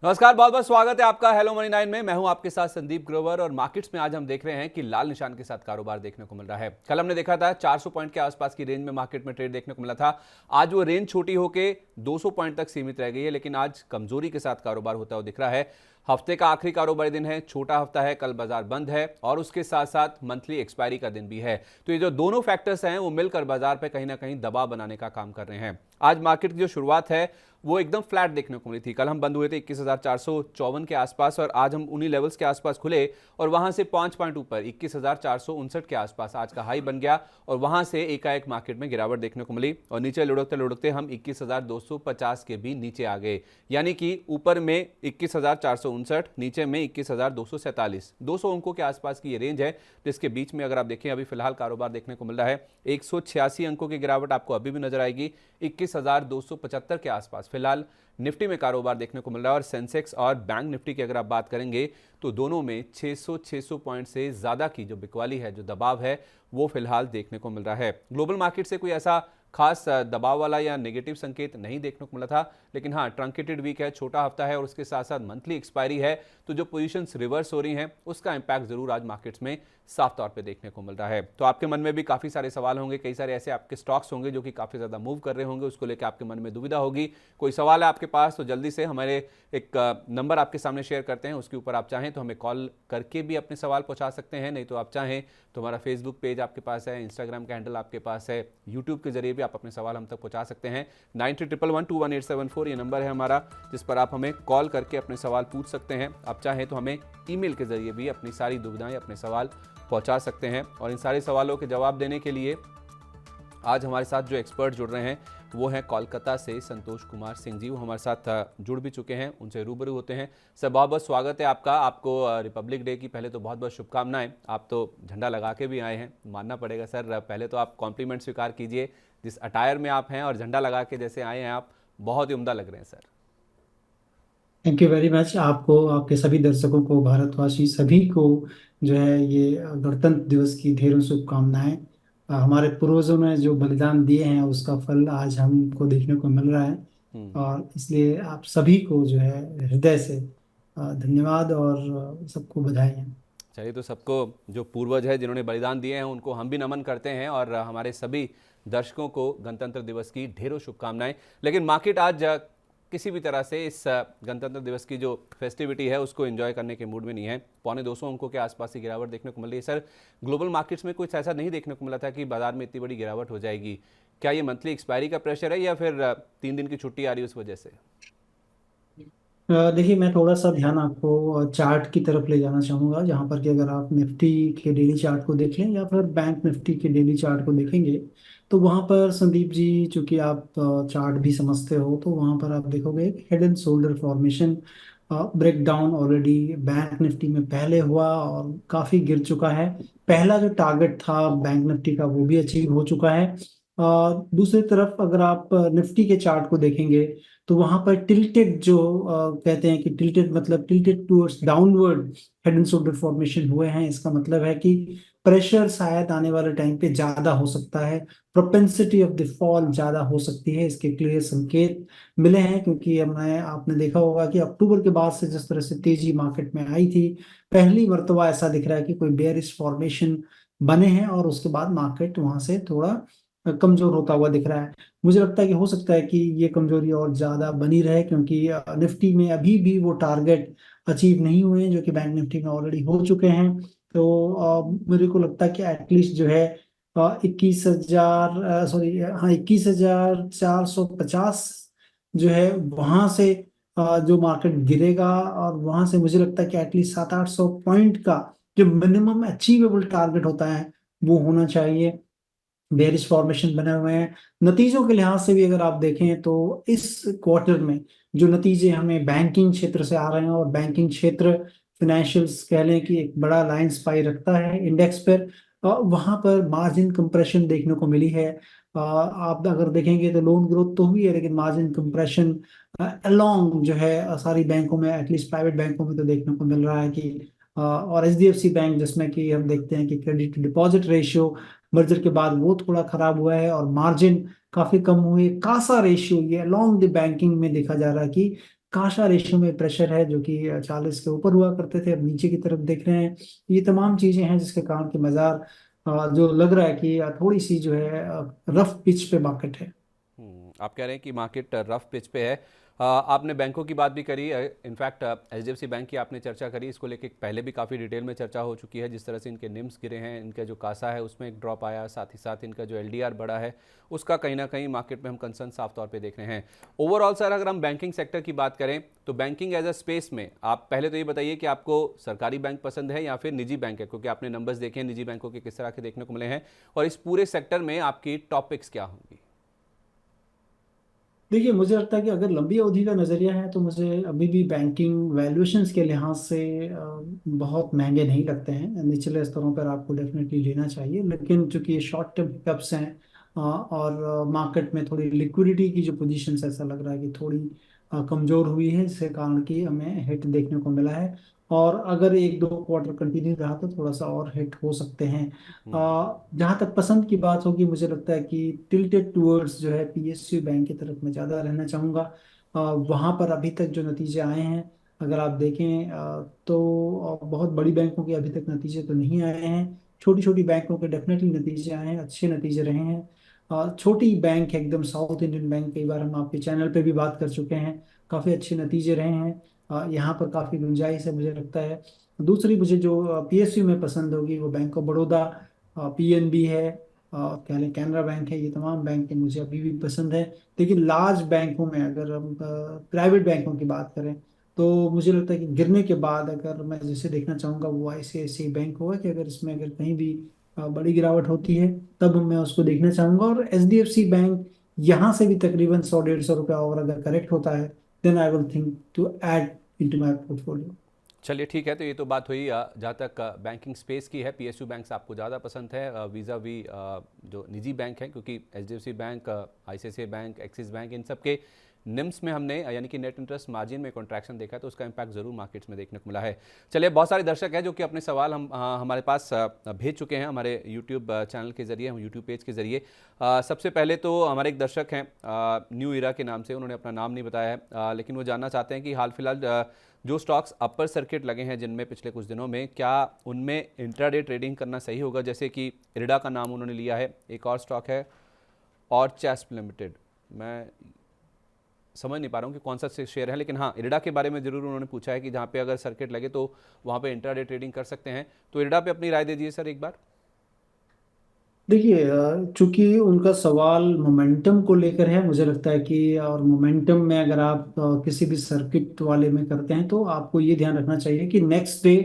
नमस्कार, बहुत बहुत स्वागत है आपका हेलो मनी 9 में। मैं हूं आपके साथ संदीप ग्रोवर और मार्केट्स में आज हम देख रहे हैं कि लाल निशान के साथ कारोबार देखने को मिल रहा है। कल हमने देखा था 400 पॉइंट के आसपास की रेंज में मार्केट में ट्रेड देखने को मिला था। आज वो रेंज छोटी होके 200 पॉइंट तक सीमित रह गई है, लेकिन आज कमजोरी के साथ कारोबार होता हुआ दिख रहा है। हफ्ते का आखिरी कारोबारी दिन है, छोटा हफ्ता है, कल बाजार बंद है और उसके साथ साथ मंथली एक्सपायरी का दिन भी है। तो ये जो दोनों फैक्टर्स हैं वो मिलकर बाजार पे कहीं ना कहीं दबाव बनाने का काम कर रहे हैं। आज मार्केट की जो शुरुआत है वो एकदम फ्लैट देखने को मिली थी। कल हम बंद हुए थे 21,454 के आसपास और आज हम उन्हीं लेवल्स के आसपास खुले और वहां से 5 पॉइंट ऊपर 21,459 के आसपास आज का हाई बन गया और वहां से एकाएक मार्केट में गिरावट देखने को मिली और नीचे लुढ़कते लुढ़कते हम 21,250 के भी नीचे आ गए। यानी कि ऊपर में 21,459, नीचे में 21,247, 200 अंकों के आसपास की ये रेंज है, जिसके बीच में अगर आप देखें अभी फिलहाल कारोबार देखने को मिल रहा है। 186 अंकों की गिरावट आपको अभी भी नजर आएगी 21,275 के आसपास फिलहाल निफ्टी में कारोबार देखने को मिल रहा है। और सेंसेक्स और बैंक निफ्टी की अगर आप बात करेंगे तो दोनों में 600 पॉइंट से ज्यादा की जो बिकवाली है, जो दबाव है, वो फिलहाल देखने को मिल रहा है। ग्लोबल मार्केट से कोई ऐसा खास दबाव वाला या नेगेटिव संकेत नहीं देखने को मिला था, लेकिन हाँ, ट्रंकेटेड वीक है, छोटा हफ्ता है और उसके साथ साथ मंथली एक्सपायरी है, तो जो पोजीशंस रिवर्स हो रही हैं उसका इंपैक्ट जरूर आज मार्केट्स में साफ तौर पे देखने को मिल रहा है। तो आपके मन में भी काफी सारे सवाल होंगे, कई सारे ऐसे आपके स्टॉक्स होंगे जो कि काफी ज्यादा मूव कर रहे होंगे, उसको लेकर आपके मन में दुविधा होगी। कोई सवाल है आपके पास तो जल्दी से हमारे एक नंबर आपके सामने शेयर करते हैं, उसके ऊपर आप चाहें तो हमें कॉल करके भी अपने सवाल पहुंचा सकते हैं, नहीं तो आप चाहें तो हमारा फेसबुक पेज आपके पास है, इंस्टाग्राम का हैंडल आपके पास है, यूट्यूब के जरिए भी आप अपने सवाल हम तक पहुंचा सकते हैं। 9311211874 ये नंबर है हमारा, जिस पर आप हमें कॉल करके अपने सवाल पूछ सकते हैं। आप चाहें तो हमें ईमेल के जरिए भी अपनी सारी दुविधाएं, अपने सवाल पहुंचा सकते हैं। और इन सारे सवालों के जवाब देने के लिए आज हमारे साथ जो एक्सपर्ट जुड़ रहे हैं वो हैं कोलकाता से संतोष कुमार सिंह जी। वो हमारे साथ जुड़ भी चुके हैं, उनसे रूबरू होते हैं। सर, बहुत बहुत स्वागत है आपका। आपको रिपब्लिक डे की पहले तो बहुत बहुत शुभकामनाएं। आप तो झंडा लगा के भी आए हैं, मानना पड़ेगा सर। पहले तो आप कॉम्प्लीमेंट स्वीकार कीजिए, जिस अटायर में आप हैं और झंडा लगा के जैसे आए हैं आप, बहुत ही उम्दा लग रहे हैं sir. Thank you very much. आपको, आपके सभी दर्शकों को, भारतवासी सभी को जो है ये गणतंत्र दिवस की ढेरों शुभकामनाएं। हमारे पूर्वजों ने जो बलिदान दिए हैं उसका फल आज हमको देखने को मिल रहा है हम्म। और इसलिए आप सभी को जो है हृदय से धन्यवाद और सबको बधाई है। चलिए, तो सबको जो पूर्वज है जिन्होंने बलिदान दिए हैं उनको हम भी नमन करते हैं और हमारे सभी दर्शकों को गणतंत्र दिवस की ढेरों शुभकामनाएं। लेकिन मार्केट आज किसी भी तरह से इस गणतंत्र दिवस की जो फेस्टिविटी है उसको एंजॉय करने के मूड में नहीं है। 250 अंकों के आसपास की गिरावट देखने को मिल रही है। सर, ग्लोबल मार्केट्स में कुछ ऐसा नहीं देखने को मिला था कि बाजार में इतनी बड़ी गिरावट हो जाएगी। क्या ये मंथली एक्सपायरी का प्रेशर है या फिर 3 दिन की छुट्टी आ रही है उस वजह से? देखिए, मैं थोड़ा सा ध्यान आपको चार्ट की तरफ ले जाना चाहूँगा, जहाँ पर कि अगर आप निफ्टी के डेली चार्ट को देखें या फिर बैंक निफ्टी के डेली चार्ट को देखेंगे तो वहाँ पर संदीप जी, चूंकि आप चार्ट भी समझते हो, तो वहाँ पर आप देखोगे head and shoulder formation break down already bank Nifty में पहले हुआ और काफ़ी गिर चुका है। पहला जो टारगेट था बैंक निफ्टी का वो भी अचीव हो चुका है। दूसरी तरफ अगर आप निफ्टी के चार्ट को देखेंगे तो वहां पर टिल्टेड जो कहते हैं कि टिल्टेड मतलब tilted towards downward head and shoulder formation हुए हैं। इसका मतलब है कि प्रेशर शायद आने वाले टाइम पे ज्यादा हो सकता है, प्रोपेंसिटी ऑफ द फॉल ज्यादा हो सकती है। इसके क्लियर संकेत मिले हैं, क्योंकि हमने आपने देखा होगा कि अक्टूबर के बाद से जिस तरह से तेजी मार्केट में आई थी, पहली मर्तबा ऐसा दिख रहा है कि कोई बेयरिश फॉर्मेशन बने हैं और उसके बाद मार्केट वहां से थोड़ा कमजोर होता हुआ दिख रहा है। मुझे लगता है कि हो सकता है कि ये कमजोरी और ज्यादा बनी रहे, क्योंकि निफ्टी में अभी भी वो टारगेट अचीव नहीं हुए हैं जो कि बैंक निफ्टी में ऑलरेडी हो चुके हैं। तो मेरे को लगता है कि एटलीस्ट जो है 21,000, सॉरी, हाँ, 21,450 जो है वहां से जो मार्केट गिरेगा और वहां से मुझे लगता है कि एटलीस्ट 700-800 पॉइंट का जो मिनिमम अचीवेबल टारगेट होता है वो होना चाहिए। बेयरिश फॉर्मेशन बने हुए हैं। नतीजों के लिहाज से भी अगर आप देखें तो इस क्वार्टर में जो नतीजे हमें बैंकिंग क्षेत्र से आ रहे हैं, और बैंकिंग क्षेत्र फिनेंशियल्स कह लें कि एक बड़ा लाइन स्पाई रखता है इंडेक्स पर, वहां पर मार्जिन कंप्रेशन देखने को मिली है। आप अगर देखेंगे तो लोन ग्रोथ तो हुई है, लेकिन मार्जिन कंप्रेशन अलोंग जो है सारी बैंकों में, एटलीस्ट प्राइवेट बैंकों में तो देखने को मिल रहा है कि और एचडीएफसी बैंक जिसमें कि हम देखते हैं कि क्रेडिट डिपॉजिट रेशियो मर्जर के बाद वो थोड़ा खराब हुआ है और मार्जिन काफी कम हुए। कासा रेशियो ये अलोंग द बैंकिंग में देखा जा रहा है कि कासा रेशियो में प्रेशर है, जो कि 40 के ऊपर हुआ करते थे, अब नीचे की तरफ देख रहे हैं। ये तमाम चीजें हैं जिसके कारण कि बाजार जो लग रहा है कि थोड़ी सी जो है रफ पिच पे मार्केट है। आप कह रहे हैं कि मार्केट रफ पिच पे है। आपने बैंकों की बात भी करी, इनफैक्ट एचडीएफसी बैंक की आपने चर्चा करी, इसको लेके पहले भी काफ़ी डिटेल में चर्चा हो चुकी है। जिस तरह से इनके निम्स गिरे हैं, इनका जो कासा है उसमें एक ड्रॉप आया, साथ ही साथ इनका जो एलडीआर बढ़ा है, उसका कहीं ना कहीं मार्केट में हम कंसर्न साफ तौर पे देख रहे हैं। ओवरऑल सर, अगर हम बैंकिंग सेक्टर की बात करें तो बैंकिंग एज अ स्पेस में आप पहले तो ये बताइए कि आपको सरकारी बैंक पसंद है या फिर निजी बैंक है, क्योंकि आपने नंबर्स देखे हैं निजी बैंकों के किस तरह के देखने को मिले हैं, और इस पूरे सेक्टर में आपकी टॉपिक्स क्या होंगी? देखिए, मुझे लगता है कि अगर लंबी अवधि का नजरिया है तो मुझे अभी भी बैंकिंग वैल्यूएशंस के लिहाज से बहुत महंगे नहीं लगते हैं। निचले स्तरों पर आपको डेफिनेटली लेना चाहिए, लेकिन चूंकि ये शॉर्ट टर्म हिकअप्स हैं और मार्केट में थोड़ी लिक्विडिटी की जो पोजीशन ऐसा लग रहा है कि थोड़ी कमजोर हुई है, जिसके कारण कि हमें हिट देखने को मिला है। और अगर एक दो क्वार्टर कंटिन्यू रहा तो थोड़ा सा और हिट हो सकते हैं। जहाँ तक पसंद की बात होगी, मुझे लगता है कि टिल्टेड टूवर्ड्स जो है पीएसयू बैंक की तरफ मैं ज़्यादा रहना चाहूँगा। वहाँ पर अभी तक जो नतीजे आए हैं, अगर आप देखें तो बहुत बड़ी बैंकों के अभी तक नतीजे तो नहीं आए हैं। छोटी छोटी बैंकों के डेफिनेटली नतीजे आए हैं, अच्छे नतीजे रहे हैं। छोटी बैंक है एकदम साउथ इंडियन बैंक, कई बार हम आपके चैनल पे भी बात कर चुके हैं, काफ़ी अच्छे नतीजे रहे हैं। यहाँ पर काफ़ी गुंजाइश है मुझे लगता है। दूसरी मुझे जो पीएसयू में पसंद होगी वो बैंक ऑफ बड़ौदा, पीएनबी है, कह लें कैनरा बैंक है, ये तमाम बैंक मुझे अभी भी पसंद है। लेकिन लार्ज बैंकों में अगर हम प्राइवेट बैंकों की बात करें तो मुझे लगता है कि गिरने के बाद अगर मैं जिसे देखना चाहूँगा वो आईसीआईसीआई बैंक होगा, कि अगर इसमें अगर कहीं भी बड़ी गिरावट होती है तब मैं उसको देखना चाहूँगा। और एचडीएफसी बैंक यहाँ से भी तकरीबन 100-150 रुपया और अगर करेक्ट होता है then I will think to add into my portfolio. चलिए ठीक है, तो ये तो बात हुई जहाँ तक बैंकिंग स्पेस की है। पीएसयू बैंक्स आपको ज़्यादा पसंद है वीज़ा वी जो निजी बैंक हैं, क्योंकि HDFC bank, ICICI bank, Axis bank, इन सब के निम्स में हमने यानी कि नेट इंटरेस्ट मार्जिन में कॉन्ट्रैक्शन देखा है, तो उसका इम्पैक्ट ज़रूर मार्केट्स में देखने को मिला है। चलिए, बहुत सारे दर्शक हैं जो कि अपने सवाल हमारे पास भेज चुके हैं हमारे यूट्यूब चैनल के ज़रिए, हम यूट्यूब पेज के ज़रिए। सबसे पहले तो हमारे एक दर्शक हैं न्यू इरा के नाम से, उन्होंने अपना नाम नहीं बताया है, लेकिन वो जानना चाहते हैं कि हाल फिलहाल जो स्टॉक्स अपर सर्किट लगे हैं जिनमें पिछले कुछ दिनों में, क्या उनमें इंट्राडे ट्रेडिंग करना सही होगा? जैसे कि इरिडा का नाम उन्होंने लिया है, एक और स्टॉक है और चेस्प लिमिटेड। मैं समझ नहीं पा रहा हूँ कि कौन सा शेयर है, लेकिन हाँ, इरिडा के बारे में ज़रूर उन्होंने पूछा है कि जहाँ पे अगर सर्किट लगे तो वहाँ पे इंट्राडे ट्रेडिंग कर सकते हैं। तो इरिडा पे अपनी राय दे दीजिए सर एक बार। देखिए, चूंकि उनका सवाल मोमेंटम को लेकर है, मुझे लगता है कि और मोमेंटम में अगर आप किसी भी सर्किट वाले में करते हैं तो आपको ये ध्यान रखना चाहिए कि नेक्स्ट डे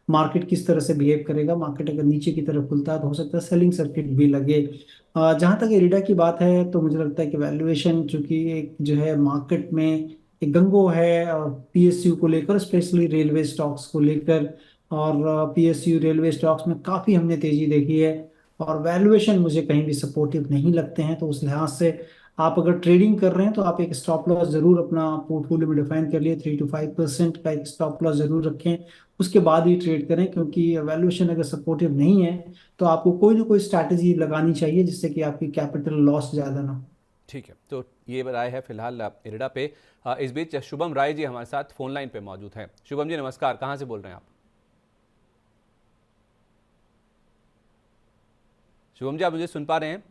मार्केट किस तरह से बिहेव करेगा। मार्केट अगर नीचे की तरफ खुलता है तो हो सकता है सेलिंग सर्किट भी लगे। जहाँ तक एरिडा की बात है तो मुझे लगता है कि वैल्यूएशन चूंकि एक जो है मार्केट में एक गंगो है पीएसयू को लेकर, स्पेशली रेलवे स्टॉक्स को लेकर। और पीएसयू रेलवे स्टॉक्स में काफ़ी हमने तेजी देखी है और वैल्यूएशन मुझे कहीं भी सपोर्टिव नहीं लगते हैं। तो उस लिहाज से आप अगर ट्रेडिंग कर रहे हैं तो आप एक स्टॉप लॉस जरूर अपना पोर्टफोलियो में डिफाइन कर लिए, 3 to 5% का एक स्टॉप लॉस जरूर रखें, उसके बाद ही ट्रेड करें। क्योंकि वैल्यूएशन अगर सपोर्टिव नहीं है तो आपको कोई ना कोई स्ट्रैटेजी लगानी चाहिए जिससे कि आपकी कैपिटल लॉस ज़्यादा ना हो। ठीक है, तो ये राय है फिलहाल इरिडा पे। इस बीच शुभम राय जी हमारे साथ फोन लाइन पे मौजूद हैं। शुभम जी नमस्कार, कहाँ से बोल रहे हैं आप? शुभम जी, आप मुझे सुन पा रहे हैं?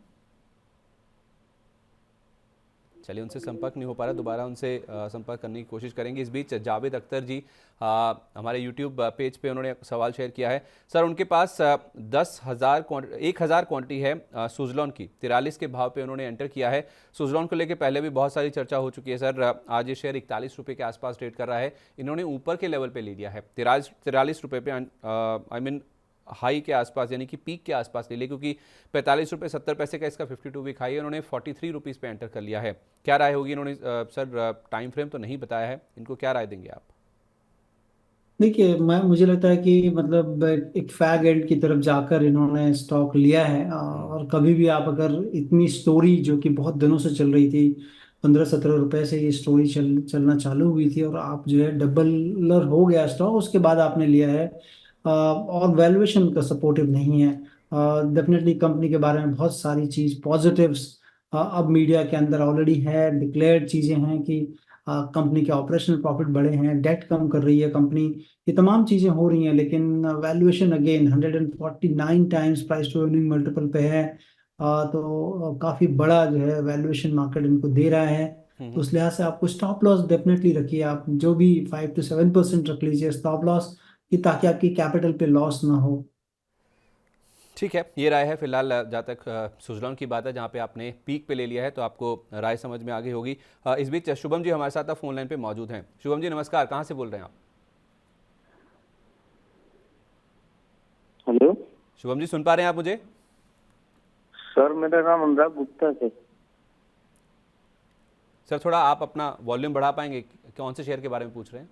चलिए, उनसे संपर्क नहीं हो पा रहा, दोबारा उनसे संपर्क करने की कोशिश करेंगे। इस बीच जावेद अख्तर जी हमारे यूट्यूब पेज पे उन्होंने सवाल शेयर किया है। सर, उनके पास 1,000 क्वांटिटी है सुजलॉन की, 43 के भाव पे उन्होंने एंटर किया है। सुजलॉन को लेकर पहले भी बहुत सारी चर्चा हो चुकी है सर। आज ये शेयर 41 रुपये के आसपास ट्रेड कर रहा है। इन्होंने ऊपर के लेवल पे ले लिया है, 43 रुपये पे, आई मीन हाई के आसपास यानी कि पीक के आसपास ले लिया, क्योंकि 45 रुपये 70 पैसे का इसका 52 वीक हाई है। उन्होंने 43 रुपीज़ पे एंटर कर लिया है। क्या राय होगी? इन्होंने सर टाइम फ्रेम तो नहीं बताया है, इनको क्या राय देंगे आप? देखिए, मैं मुझे लगता है कि मतलब एक फैग एंड की तरफ जाकर इन्होंने स्टॉक लिया है। और कभी भी आप अगर इतनी स्टोरी जो कि बहुत दिनों से चल रही थी, 15-17 रुपए से ये स्टोरी चलना चालू हुई थी और आप जो है डबलर हो गया स्टॉक, उसके बाद आपने लिया है। और वैल्यूएशन का सपोर्टिव नहीं है। डेफिनेटली कंपनी के बारे में बहुत सारी चीज पॉजिटिव्स अब मीडिया के अंदर ऑलरेडी है, डिक्लेयर्ड चीजें हैं कि कंपनी के ऑपरेशनल प्रॉफिट बढ़े हैं, डेट कम कर रही है कंपनी, ये तमाम चीजें हो रही हैं, लेकिन valuation again 149 times price to earning multiple पे है। तो काफी बड़ा जो है वैल्यूएशन मार्केट इनको दे रहा है। तो हम्म। उस लिहाज से आपको स्टॉप लॉस डेफिनेटली रखिए, आप जो भी 5 to 7% रख लीजिए स्टॉप लॉस, कि ताकि आपकी कैपिटल पे लॉस ना हो। ठीक है, ये राय है फिलहाल। जहाँ तक सुजलॉन की बात है, जहाँ पे आपने पीक पे ले लिया है, तो आपको राय समझ में आ गई होगी। इस बीच शुभम जी हमारे साथ अब फोन लाइन पे मौजूद हैं। शुभम जी नमस्कार, कहाँ से बोल रहे हैं आप? हेलो शुभम जी सुन पा रहे हैं आप मुझे? सर, मेरा नाम अनुराग गुप्ता है। सर थोड़ा आप अपना वॉल्यूम बढ़ा पाएंगे? कौन से शेयर के बारे में पूछ रहे हैं?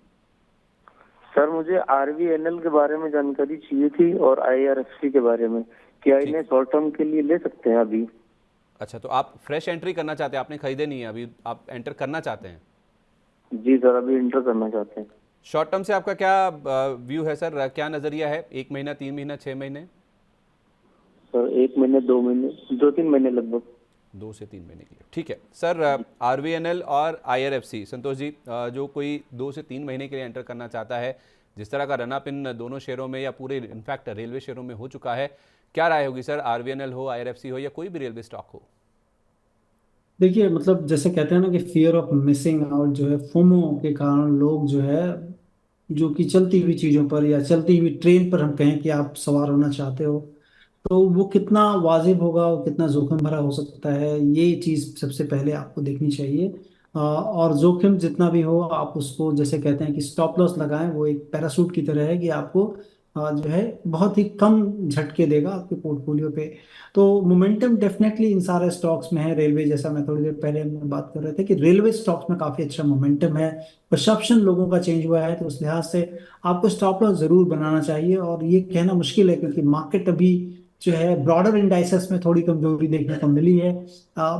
सर, मुझे आरवीएनएल के बारे में जानकारी चाहिए थी और आईआरएफसी के बारे में। क्या ठीक। इन्हें शॉर्ट टर्म के लिए ले सकते हैं अभी? अच्छा, तो आप फ्रेश एंट्री करना चाहते हैं, आपने खरीदे नहीं है अभी, आप एंटर करना चाहते हैं? जी सर, अभी इंटर करना चाहते हैं। शॉर्ट टर्म से आपका क्या व्यू है सर? क्या नज़रिया है? 1 महीना, 3 महीना, 6 महीने? सर 1 महीने, 2 महीने, 2-3 महीने लगभग। 2 से 3 महीने के लिए ठीक है सर। आरवीएनएल और आईआरएफसी, संतोष जी, जो कोई 2 से 3 महीने के लिए एंटर करना चाहता है, जिस तरह का रनअप इन दोनों शेयरों में या पूरे इनफैक्ट रेलवे शेयरों में हो चुका है, क्या राय होगी सर? आरवीएनएल हो, आईआरएफसी हो, या कोई भी रेलवे स्टॉक हो? देखिए, मतलब जैसे कहते हैं ना कि फियर ऑफ मिसिंग आउट जो है, फोमो के कारण लोग जो है, जो कि चलती हुई चीज़ों पर या चलती हुई ट्रेन पर हम कहें कि आप सवार होना चाहते हो, तो वो कितना वाजिब होगा, वो कितना जोखिम भरा हो सकता है, ये चीज़ सबसे पहले आपको देखनी चाहिए। और जोखिम जितना भी हो, आप उसको जैसे कहते हैं कि स्टॉप लॉस लगाएं, वो एक पैरासूट की तरह है कि आपको जो है बहुत ही कम झटके देगा आपके पोर्टफोलियो पे। तो मोमेंटम डेफिनेटली इन सारे स्टॉक्स में है। रेलवे, जैसा मैं थोड़ी देर पहले हम बात कर रहे थे कि रेलवे स्टॉक्स में काफ़ी अच्छा मोमेंटम है, परसेप्शन लोगों का चेंज हुआ है, तो उस लिहाज से आपको स्टॉप लॉस जरूर बनाना चाहिए। और ये कहना मुश्किल है क्योंकि मार्केट अभी जो है ब्रॉडर इंडाइसेस में थोड़ी कमजोरी देखने को मिली है।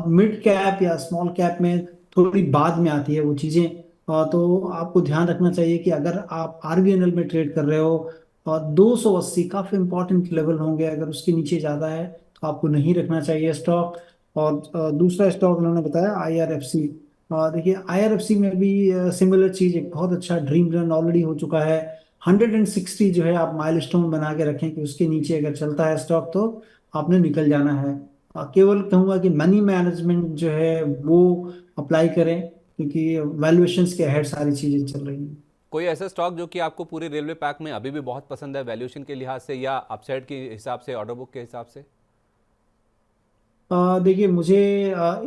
मिड कैप या स्मॉल कैप में थोड़ी बाद में आती है वो चीजें। तो आपको ध्यान रखना चाहिए कि अगर आप आरबीएनएल में ट्रेड कर रहे हो और 280 काफी इंपॉर्टेंट लेवल होंगे, अगर उसके नीचे ज्यादा है तो आपको नहीं रखना चाहिए स्टॉक। और दूसरा स्टॉक उन्होंने बताया आईआरएफसी। देखिए, आईआरएफसी में भी सिमिलर चीज, एक बहुत अच्छा ड्रीम रन ऑलरेडी हो चुका है। 160 जो है आप माइलस्टोन बना के रखें कि उसके नीचे अगर चलता है स्टॉक तो आपने निकल जाना है। केवल कहूंगा कि मनी मैनेजमेंट जो है वो अप्लाई करें, क्योंकि वैल्यूएशंस के अहेड सारी चीजें चल रही हैं। कोई ऐसा स्टॉक जो कि आपको पूरे रेलवे पैक में अभी भी बहुत पसंद है, वैल्यूएशन के लिहाज से या अपसाइड के हिसाब से, ऑर्डर बुक के हिसाब से? देखिए, मुझे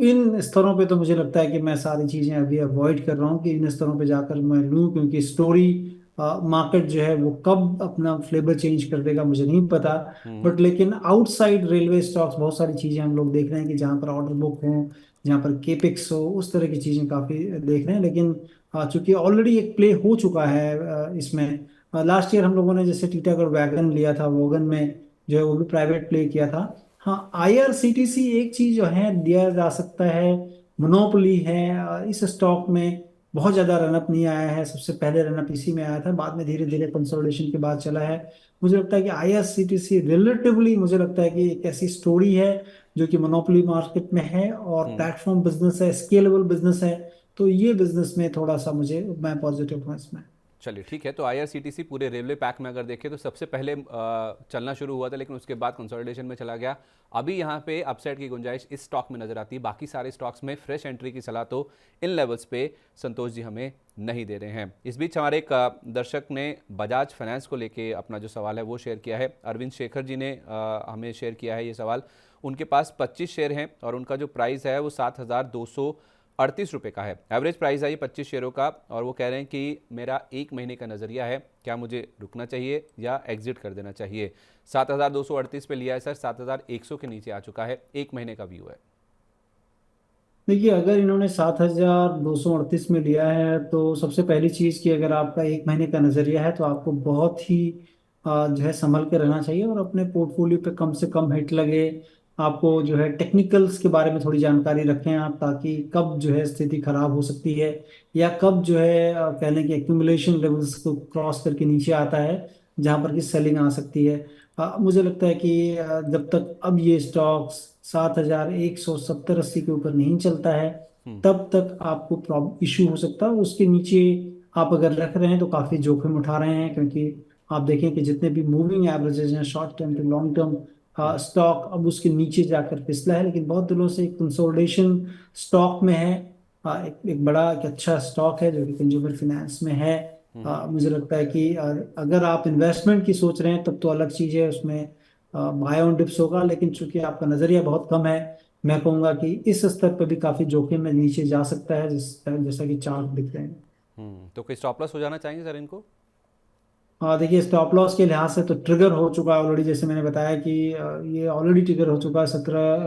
इन स्तरों पे तो मुझे लगता है कि मैं सारी चीज़ें अभी अवॉइड कर रहा हूँ कि इन स्तरों पे जाकर मैं लूँ, क्योंकि स्टोरी मार्केट जो है वो कब अपना फ्लेवर चेंज कर देगा मुझे नहीं पता। हम्म। बट लेकिन आउटसाइड रेलवे स्टॉक्स बहुत सारी चीज़ें हम लोग देख रहे हैं कि जहाँ पर ऑर्डर बुक हो, जहाँ पर केपिक्स हो, उस तरह की चीज़ें काफ़ी देख रहे हैं। लेकिन चूंकि ऑलरेडी एक प्ले हो चुका है इसमें, लास्ट ईयर हम लोगों ने जैसे टीटागढ़ वैगन लिया था, वोगन में जो है वो भी प्राइवेट प्ले किया था। हाँ, आईआरसीटीसी एक चीज जो है दिया जा सकता है, मोनोपोली है। इस स्टॉक में बहुत ज्यादा रनअप नहीं आया है, सबसे पहले रनअप इसी में आया था, बाद में धीरे धीरे कंसोलिडेशन के बाद चला है। मुझे लगता है कि आईआरसीटीसी रिलेटिवली, मुझे लगता है कि एक ऐसी स्टोरी है जो कि मोनोपोली मार्केट में है और हम्म। प्लेटफॉर्म बिजनेस है, स्केलेबल बिजनेस है। तो ये बिजनेस में थोड़ा सा मुझे, मैं पॉजिटिव हूँ इसमें। चलिए ठीक है, तो आईआरसीटीसी पूरे रेलवे पैक में अगर देखें तो सबसे पहले चलना शुरू हुआ था, लेकिन उसके बाद कंसोलिडेशन में चला गया। अभी यहाँ पे अपसाइड की गुंजाइश इस स्टॉक में नजर आती है। बाकी सारे स्टॉक्स में फ्रेश एंट्री की सलाह तो इन लेवल्स पे संतोष जी हमें नहीं दे रहे हैं। इस बीच हमारे एक दर्शक ने बजाज फाइनेंस को लेके अपना जो सवाल है वो शेयर किया है। अरविंद शेखर जी ने हमें शेयर किया है ये सवाल। उनके पास 25 शेयर हैं और उनका जो प्राइस है वो 7,238 रुपये का है। एवरेज प्राइस है ये 25 शेयरों का, और वो कह रहे हैं कि मेरा 1 महीने का नज़रिया है, क्या मुझे रुकना चाहिए या एग्जिट कर देना चाहिए? 7,238 पे लिया है सर, 7,100 के नीचे आ चुका है, 1 महीने का व्यू है। देखिए, अगर इन्होंने 7,238 में लिया है तो सबसे पहली चीज़ कि अगर आपका 1 महीने का नज़रिया है तो आपको बहुत ही जो है संभल के रहना चाहिए और अपने पोर्टफोलियो पे कम से कम हिट लगे। आपको जो है टेक्निकल्स के बारे में थोड़ी जानकारी रखें आप, ताकि कब जो है स्थिति खराब हो सकती है या कब जो है कह लें कि एक्यूमुलेशन लेवल्स को क्रॉस करके नीचे आता है, जहां पर कि सेलिंग आ सकती है। मुझे लगता है कि जब तक अब ये स्टॉक्स 7,170-80 के ऊपर नहीं चलता है, तब तक आपको प्रॉब्लम इशू हो सकता है। उसके नीचे आप अगर रख रहे हैं तो काफी जोखिम उठा रहे हैं, क्योंकि आप देखें कि जितने भी मूविंग एवरेजेस हैं short term to long term, stock अब उसके नीचे जाकर फिसला है, लेकिन बहुत दिनों से कंसोलिडेशन स्टॉक में है। एक बड़ा एक अच्छा स्टॉक है जो कि कंज्यूमर फिनेंस में है। मुझे लगता है कि अगर आप इन्वेस्टमेंट की सोच रहे हैं तब तो अलग चीज़ है, उसमें बाय ऑन डिप्स होगा, लेकिन चूंकि आपका नज़रिया बहुत कम है, मैं कहूंगा कि इस स्तर पर भी काफ़ी जोखिम में नीचे जा सकता है, जैसा कि चार्ट दिख रहे हैं। तो कोई स्टॉप लॉस हो जाना चाहेंगे सर इनको? देखिए, स्टॉप लॉस के लिहाज से तो ट्रिगर हो चुका है ऑलरेडी, जैसे मैंने बताया कि ये ऑलरेडी ट्रिगर हो चुका है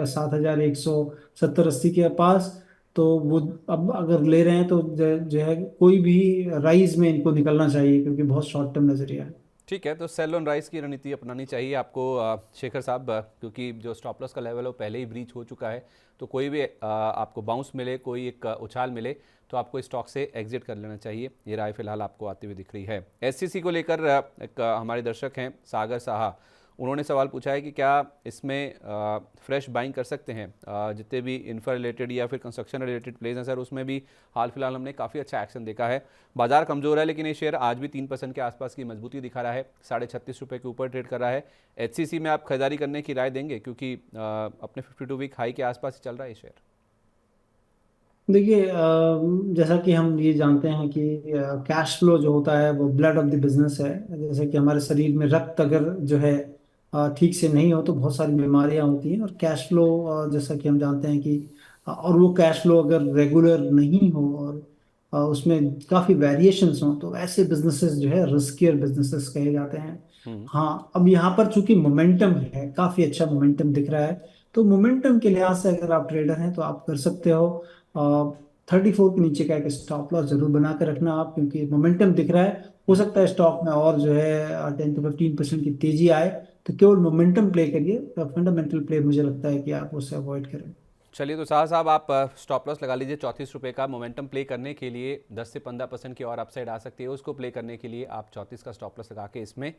7,170-80 के पास। तो वो अब अगर ले रहे हैं तो जो है कोई भी राइज में इनको निकलना चाहिए, क्योंकि बहुत शॉर्ट टर्म नजरिया है। ठीक है, तो सेल ऑन राइस की रणनीति अपनानी चाहिए आपको शेखर साहब, क्योंकि जो स्टॉप लॉस का लेवल है वो पहले ही ब्रीच हो चुका है। तो कोई भी आपको बाउंस मिले, कोई एक उछाल मिले, तो आपको स्टॉक से एग्जिट कर लेना चाहिए। ये राय फिलहाल आपको आती हुई दिख रही है। एससीसी को लेकर एक हमारे दर्शक हैं सागर साहा, उन्होंने सवाल पूछा है कि क्या इसमें फ्रेश बाइंग कर सकते हैं? जितने भी इंफ्रा रिलेटेड या फिर कंस्ट्रक्शन रिलेटेड प्लेज हैं सर, उसमें भी हाल फिलहाल हमने काफ़ी अच्छा एक्शन देखा है। बाजार कमजोर है, लेकिन ये शेयर आज भी 3% के आसपास की मजबूती दिखा रहा है, 36.5 रुपये के ऊपर ट्रेड कर रहा है। एचसीसी में आप खरीदारी करने की राय देंगे, क्योंकि अपने 52 वीक हाई के आसपास ही चल रहा है ये शेयर। देखिए, जैसा कि हम ये जानते हैं कि कैश फ्लो जो होता है वो ब्लड ऑफ द बिजनेस है। जैसे कि हमारे शरीर में रक्त अगर जो है ठीक से नहीं हो तो बहुत सारी बीमारियां होती हैं। और कैश फ्लो, जैसा कि हम जानते हैं कि और वो कैश फ्लो अगर रेगुलर नहीं हो और उसमें काफ़ी वेरिएशंस हो, तो ऐसे बिजनेसेस जो है रिस्कियर बिजनेसेस कहे जाते हैं। हम्म। हाँ, अब यहाँ पर चूंकि मोमेंटम है, काफ़ी अच्छा मोमेंटम दिख रहा है, तो मोमेंटम के लिहाज से अगर आप ट्रेडर हैं तो आप कर सकते हो। 34 के नीचे का एक स्टॉप लॉस जरूर बना के रखना आप, क्योंकि मोमेंटम दिख रहा है। हो सकता है स्टॉक में और जो है 10 से 15% की तेजी आए, तो केवल मोमेंटम प्ले करिए। फंडामेंटल प्ले मुझे लगता है कि आप उससे अवॉइड करें। चलिए, तो साहब आप स्टॉप लॉस लगा लीजिए 34 रुपये का। मोमेंटम प्ले करने के लिए 10 से 15% की और अपसाइड आ सकती है, उसको प्ले करने के लिए आप 34 का स्टॉप लॉस लगा के इसमें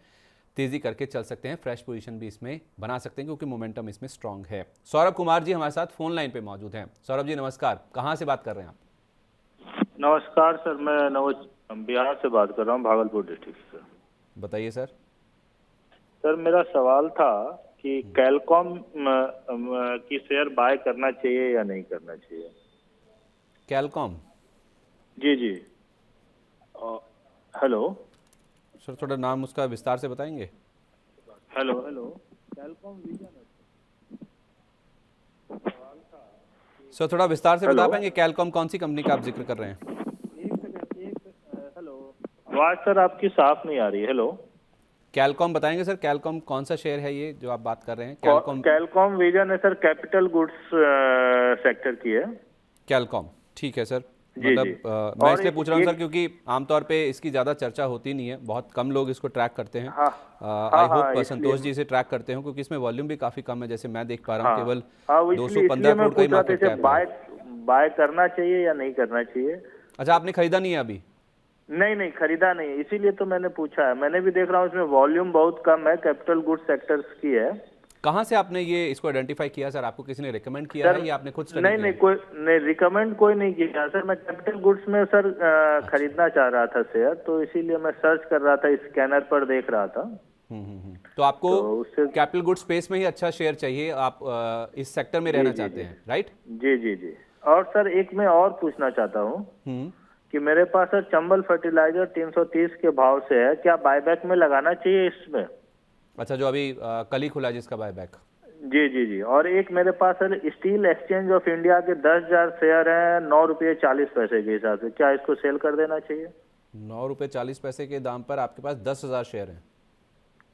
तेजी करके चल सकते हैं। फ्रेश पोजीशन भी इसमें बना सकते हैं, क्योंकि मोमेंटम इसमें स्ट्रांग है। सौरभ कुमार जी हमारे साथ फोन लाइन पे मौजूद हैं। सौरभ जी नमस्कार, कहाँ से बात कर रहे हैं आप? नमस्कार सर, मैं नवोज बिहार से बात कर रहा हूँ, भागलपुर डिस्ट्रिक्ट से। बताइए सर। सर मेरा सवाल था कि कैलकॉम की शेयर बाय करना चाहिए या नहीं करना चाहिए। कैलकॉम? जी जी। हेलो सर थोड़ा नाम उसका विस्तार से बताएंगे? Hello hello. Calcom vision. Sir थोड़ा विस्तार से बता हेलो पाएंगे कैलकॉम कौन सी कंपनी का आप जिक्र कर रहे हैं? एक सेकंड, हेलो, आवाज सर आपकी साफ नहीं आ रही। हेलो। कैलकॉम बताएंगे सर, कैलकॉम कौन सा शेयर है ये जो आप बात कर रहे हैं? कैलकॉम? कैलकॉम विजन है सर, कैपिटल गुड्स सेक्टर की है। कैलकॉम, ठीक है सर। जी जी। मैं और इसलिए पूछ रहा हूँ एक सर क्योंकि आमतौर पे इसकी ज़्यादा चर्चा होती नहीं है, बहुत कम लोग इसको ट्रैक करते हैं। हाँ आई हाँ हाँ, होप इसलिए संतोष जी इसे ट्रैक करते हो, क्योंकि इसमें वॉल्यूम भी काफ़ी कम है, जैसे मैं देख पा रहा हूँ हाँ केवल हाँ, वो इसलिए 215 मैं करोड़ का ही पूछ रहा था मार्केट इसे कैप है। बाय बाय करना चाहिए या नहीं करना चाहिए। अच्छा, आपने खरीदा नहीं है अभी? नहीं नहीं, खरीदा नहीं, इसीलिए तो मैंने पूछा है। मैंने भी देख रहा हूँ इसमें वॉल्यूम बहुत कम है, कैपिटल गुड्स सेक्टर्स की है। कहाँ से आपने ये इसको आइडेंटिफाई किया सर? आपको किसी ने रिकमेंड किया सर है या आपने खुद स्टडी नहीं किया नहीं, है? कोई नहीं, रिकमेंड कोई नहीं किया सर। मैं कैपिटल गुड्स में सर खरीदना चाह रहा था शेयर, तो इसीलिए मैं सर्च कर रहा था, स्कैनर पर देख रहा था। तो आपको तो उससे कैपिटल गुड स्पेस में ही अच्छा शेयर चाहिए, आप इस सेक्टर में जी रहना जी चाहते जी हैं, राइट? जी जी जी। और सर एक मैं और पूछना चाहता हूँ कि मेरे पास सर चंबल फर्टिलाइजर 330 के भाव से है, क्या बायबैक में लगाना चाहिए इसमें? अच्छा, जो अभी कल ही खुला जिसका बायबैक? जी जी जी। और एक मेरे पास sir steel exchange of India के 10,000 शेयर हैं, 9 रुपये 40 पैसे के हिसाब से, क्या इसको सेल कर देना चाहिए? 9 रुपये 40 पैसे के दाम पर आपके पास 10,000 शेयर हैं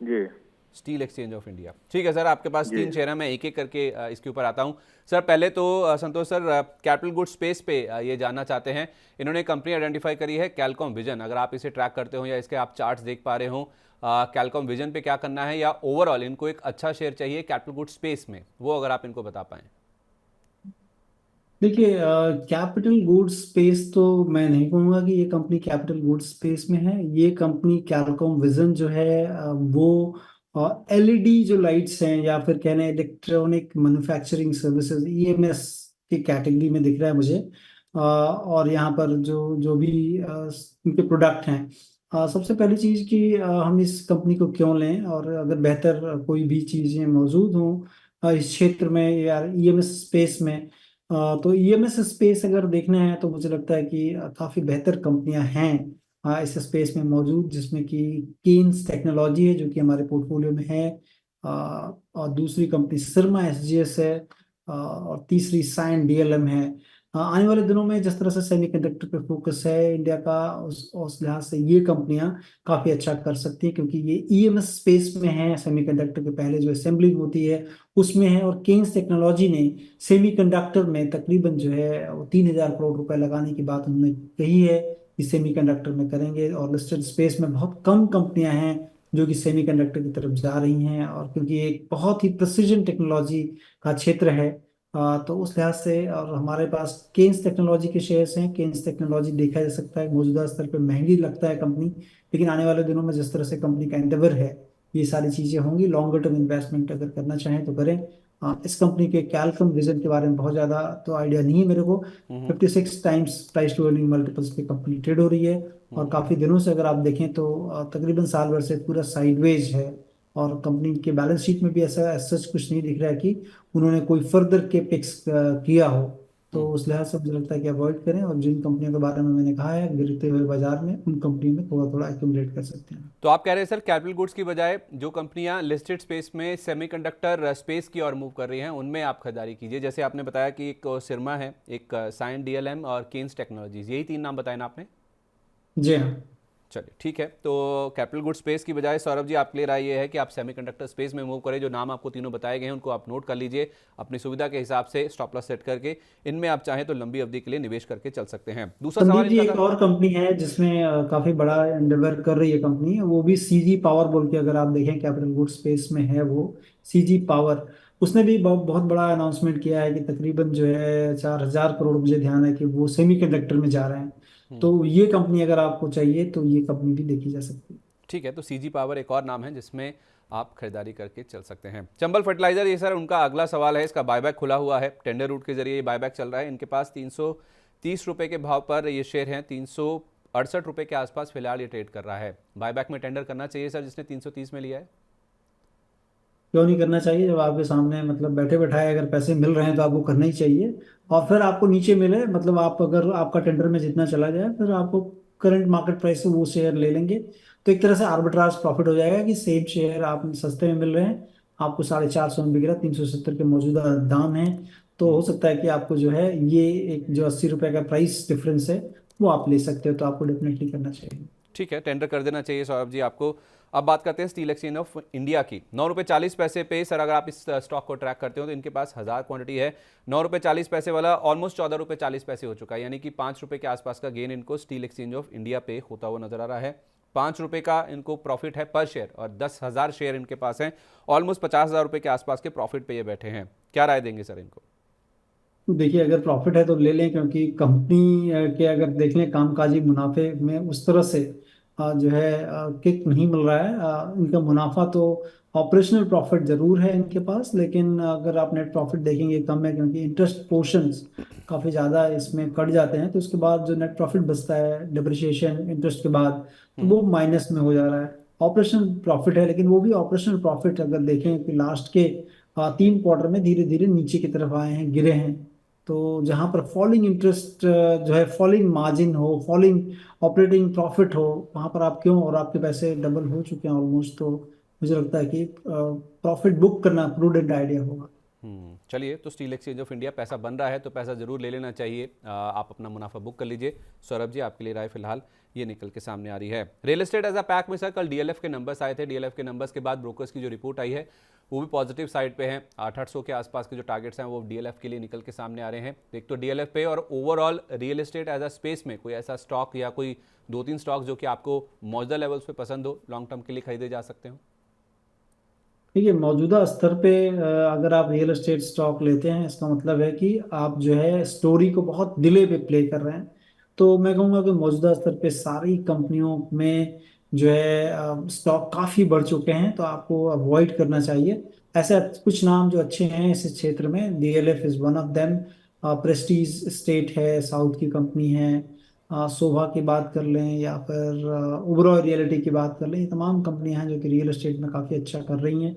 जी स्टील एक्सचेंज ऑफ इंडिया। ठीक है सर, आपके पास जी 3 शेयर है, मैं एक एक करके इसके ऊपर आता हूँ। सर पहले तो संतोष सर, कैपिटल गुड स्पेस पे ये जानना चाहते हैं, इन्होंने कंपनी आइडेंटिफाई करी है कैलकॉम विजन। अगर आप इसे ट्रैक करते हो या इसके आप चार्ट्स देख पा रहे हो, कैलकॉम विजन पे क्या करना है, या ओवरऑल इनको एक अच्छा शेयर चाहिए कैपिटल गुड स्पेस में, वो अगर आप इनको बता पाएं। देखिए, कैपिटल गुड्स स्पेस तो मैं नहीं कहूँगा कि ये कंपनी कैपिटल गुड्स स्पेस में है। ये कंपनी कैलकॉम विजन जो है वो एलईडी जो लाइट्स हैं या फिर कहने इलेक्ट्रॉनिक मैन्युफैक्चरिंग सर्विसेज ईएमएस की कैटेगरी में दिख रहा है मुझे। और यहाँ पर जो जो भी इनके प्रोडक्ट हैं, सबसे पहली चीज़ कि हम इस कंपनी को क्यों लें, और अगर बेहतर कोई भी चीज़ें मौजूद हों इस क्षेत्र में या ईएमएस स्पेस में, तो ईएमएस स्पेस अगर देखना है तो मुझे लगता है कि काफ़ी बेहतर कंपनियां हैं इस स्पेस में मौजूद, जिसमें कि केन्स टेक्नोलॉजी है जो कि हमारे पोर्टफोलियो में है। और दूसरी कंपनी सिरमा एसजीएस है। और तीसरी साइन डीएलएम है। आने वाले दिनों में जिस तरह से सेमीकंडक्टर पे फोकस है इंडिया का, उस लिहाज से ये कंपनियां काफ़ी अच्छा कर सकती हैं, क्योंकि ये ईएमएस स्पेस में है। सेमीकंडक्टर के पहले जो असेंबलिंग होती है उसमें है। और केन्स टेक्नोलॉजी ने सेमीकंडक्टर में तकरीबन जो है वो 3,000 करोड़ रुपए लगाने की बात उन्होंने कही है कि सेमीकंडक्टर में करेंगे। और लिस्टेड स्पेस में बहुत कम कंपनियां हैं जो कि सेमीकंडक्टर की तरफ जा रही हैं, और क्योंकि एक बहुत ही प्रिसीजन टेक्नोलॉजी का क्षेत्र है, तो उस लिहाज से। और हमारे पास केन्स टेक्नोलॉजी के शेयर्स हैं। केन्स टेक्नोलॉजी देखा जा सकता है मौजूदा स्तर पर महंगी लगता है कंपनी, लेकिन आने वाले दिनों में जिस तरह से कंपनी का एंडेवर है, ये सारी चीजें होंगी। लॉन्गर टर्म इन्वेस्टमेंट अगर करना चाहें तो करें। इस कंपनी के कैलकम विजन के बारे में बहुत ज़्यादा तो आइडिया नहीं है मेरे को। 56 times price to earning multiples पे कंपनी ट्रेड हो रही है। और काफ़ी दिनों से अगर आप देखें तो तकरीबन साल भर से पूरा साइडवेज है। और कंपनी के बैलेंस शीट में भी ऐसा सच कुछ नहीं दिख रहा है कि उन्होंने कोई फर्दर केपेक्स किया हो। तो उस लिहाज से मुझे लगता है कि अवॉइड करें, और जिन कंपनियों के बारे में मैंने कहा है गिरते हुए बाजार में, उन कंपनियों में थोड़ा थोड़ा एक्यूमुलेट कर सकते हैं। तो आप कह रहे हैं सर कैपिटल गुड्स की बजाय जो कंपनियां लिस्टेड स्पेस में सेमीकंडक्टर स्पेस की ओर मूव कर रही हैं उनमें आप खरीदारी कीजिए। जैसे आपने बताया कि एक सिरमा है, एक साइन डीएलएम और केन्स टेक्नोलॉजीज, यही 3 नाम बताए ना आपने? जी हाँ। चलिए ठीक है। तो कैपिटल गुड स्पेस की बजाय सौरभ जी आपके लिए राय ये है कि आप सेमीकंडक्टर स्पेस में मूव करें। जो नाम आपको तीनों बताए गए हैं उनको आप नोट कर लीजिए अपनी सुविधा के हिसाब से, स्टॉप लॉस सेट करके इनमें आप चाहें तो लंबी अवधि के लिए निवेश करके चल सकते हैं। दूसरा संदीप सवाल जी, इनका एक था। और कंपनी है जिसमें काफी बड़ा एंडेवर कर रही है कंपनी, वो भी सीजी पावर बोल के, अगर आप देखें कैपिटल गुड स्पेस में है वो सीजी पावर। उसने भी बहुत बड़ा अनाउंसमेंट किया है कि तकरीबन जो है 4,000 करोड़, मुझे ध्यान है कि वो सेमीकंडक्टर में जा रहे हैं। तो ये कंपनी अगर आपको चाहिए तो ये कंपनी भी देखी जा सकती है। ठीक है, तो सीजी पावर एक और नाम है जिसमें आप खरीदारी करके चल सकते हैं। चंबल फर्टिलाइजर, ये सर उनका अगला सवाल है। इसका बायबैक खुला हुआ है, टेंडर रूट के जरिए ये बायबैक चल रहा है। इनके पास 330 रुपये के भाव पर ये शेयर हैं, 368 रुपये के आसपास फिलहाल ये ट्रेड कर रहा है। बायबैक में टेंडर करना चाहिए सर जिसने 330 में लिया है? क्यों नहीं करना चाहिए? जब आपके सामने मतलब बैठे बैठाए अगर पैसे मिल रहे हैं तो आपको करना ही चाहिए। और फिर आपको नीचे मिले, मतलब आप अगर आपका टेंडर में जितना चला जाए, फिर आपको करंट मार्केट प्राइस से वो शेयर ले लेंगे, तो एक तरह से आर्बिट्राज प्रॉफिट हो जाएगा कि सेम शेयर आप सस्ते में मिल रहे हैं, आपको 450 में बिक रहा है, 370 के मौजूदा दाम है। तो हो सकता है कि आपको जो है ये एक जो 80 रुपए का प्राइस डिफरेंस है वो आप ले सकते हो, तो आपको डेफिनेटली करना चाहिए। ठीक है, टेंडर कर देना चाहिए सौरभ जी आपको। अब बात करते हैं स्टील एक्सचेंज ऑफ इंडिया की। 9 रुपये 40 पैसे पे सर अगर आप इस स्टॉक को ट्रैक करते हो तो इनके पास 1000 क्वांटिटी है। 9 रुपये 40 पैसे वाला ऑलमोस्ट 14 रुपये 40 पैसे हो चुका है, यानी कि 5 रुपये के आसपास का गेन इनको स्टील एक्सचेंज ऑफ इंडिया पे होता हुआ नजर आ रहा है। 5 रुपये का इनको प्रॉफिट है पर शेयर, और 10,000 शेयर इनके पास हैं। ऑलमोस्ट 50,000 रुपये के आसपास के प्रॉफिट पे ये बैठे हैं। क्या राय देंगे सर इनको? देखिए, अगर प्रॉफिट है तो ले लें, क्योंकि कंपनी के अगर देख लें कामकाजी मुनाफे में उस तरह से जो है किक नहीं मिल रहा है। इनका मुनाफा तो, ऑपरेशनल प्रॉफिट जरूर है इनके पास, लेकिन अगर आप नेट प्रॉफिट देखेंगे कम है, क्योंकि इंटरेस्ट पोर्शंस काफ़ी ज़्यादा इसमें कट जाते हैं। तो उसके बाद जो नेट प्रॉफिट बचता है डिप्रिशिएशन इंटरेस्ट के बाद, तो वो माइनस में हो जा रहा है। ऑपरेशनल प्रॉफिट है, लेकिन वो भी ऑपरेशनल प्रॉफिट अगर देखें कि लास्ट के 3 क्वार्टर में धीरे धीरे नीचे की तरफ आए हैं, गिरे हैं। तो जहां पर फॉलिंग इंटरेस्ट जो है, फॉलिंग मार्जिन हो, फॉलिंग ऑपरेटिंग प्रॉफिट हो, वहां पर आप क्यों, और आपके पैसे डबल हो चुके हैं ऑलमोस्ट, तो मुझे लगता है कि प्रॉफिट बुक करना प्रूडेंट आइडिया होगा। चलिए, तो स्टील एक्सचेंज ऑफ इंडिया पैसा बन रहा है तो पैसा जरूर ले लेना चाहिए। आप अपना मुनाफा बुक कर लीजिए। सौरभ जी आपके लिए राय फिलहाल ये निकल के सामने आ रही है। Real estate as a pack में सर कल डीएलएफ के नंबर्स आए थे। डीएलएफ के नंबर्स के बाद ब्रोकर्स की जो रिपोर्ट आई है वो भी पॉजिटिव साइड पे हैं। 800 के आसपास के जो टारगेट्स हैं वो डीएलएफ के लिए निकल के सामने आ रहे हैं। एक तो डीएलएफ पे और overall real estate as a space में कोई ऐसा स्टॉक या कोई 2-3 स्टॉक जो कि आपको मौजूदा लेवल्स पे पसंद हो, लॉन्ग टर्म के लिए खरीदे जा सकते हो? देखिए मौजूदा स्तर पे अगर आप रियल एस्टेट स्टॉक लेते हैं, इसका मतलब है कि आप जो है स्टोरी को बहुत डिले पे प्ले कर रहे हैं। तो मैं कहूँगा कि मौजूदा स्तर पे सारी कंपनियों में जो है स्टॉक काफ़ी बढ़ चुके हैं, तो आपको अवॉइड करना चाहिए। ऐसे कुछ नाम जो अच्छे हैं इस क्षेत्र में, DLF is one of them. Prestige state है, साउथ की कंपनी है। शोभा की बात कर लें या फिर ओबरॉय रियलिटी की बात कर लें, ये तमाम कंपनियां हैं जो कि रियल एस्टेट में काफ़ी अच्छा कर रही हैं।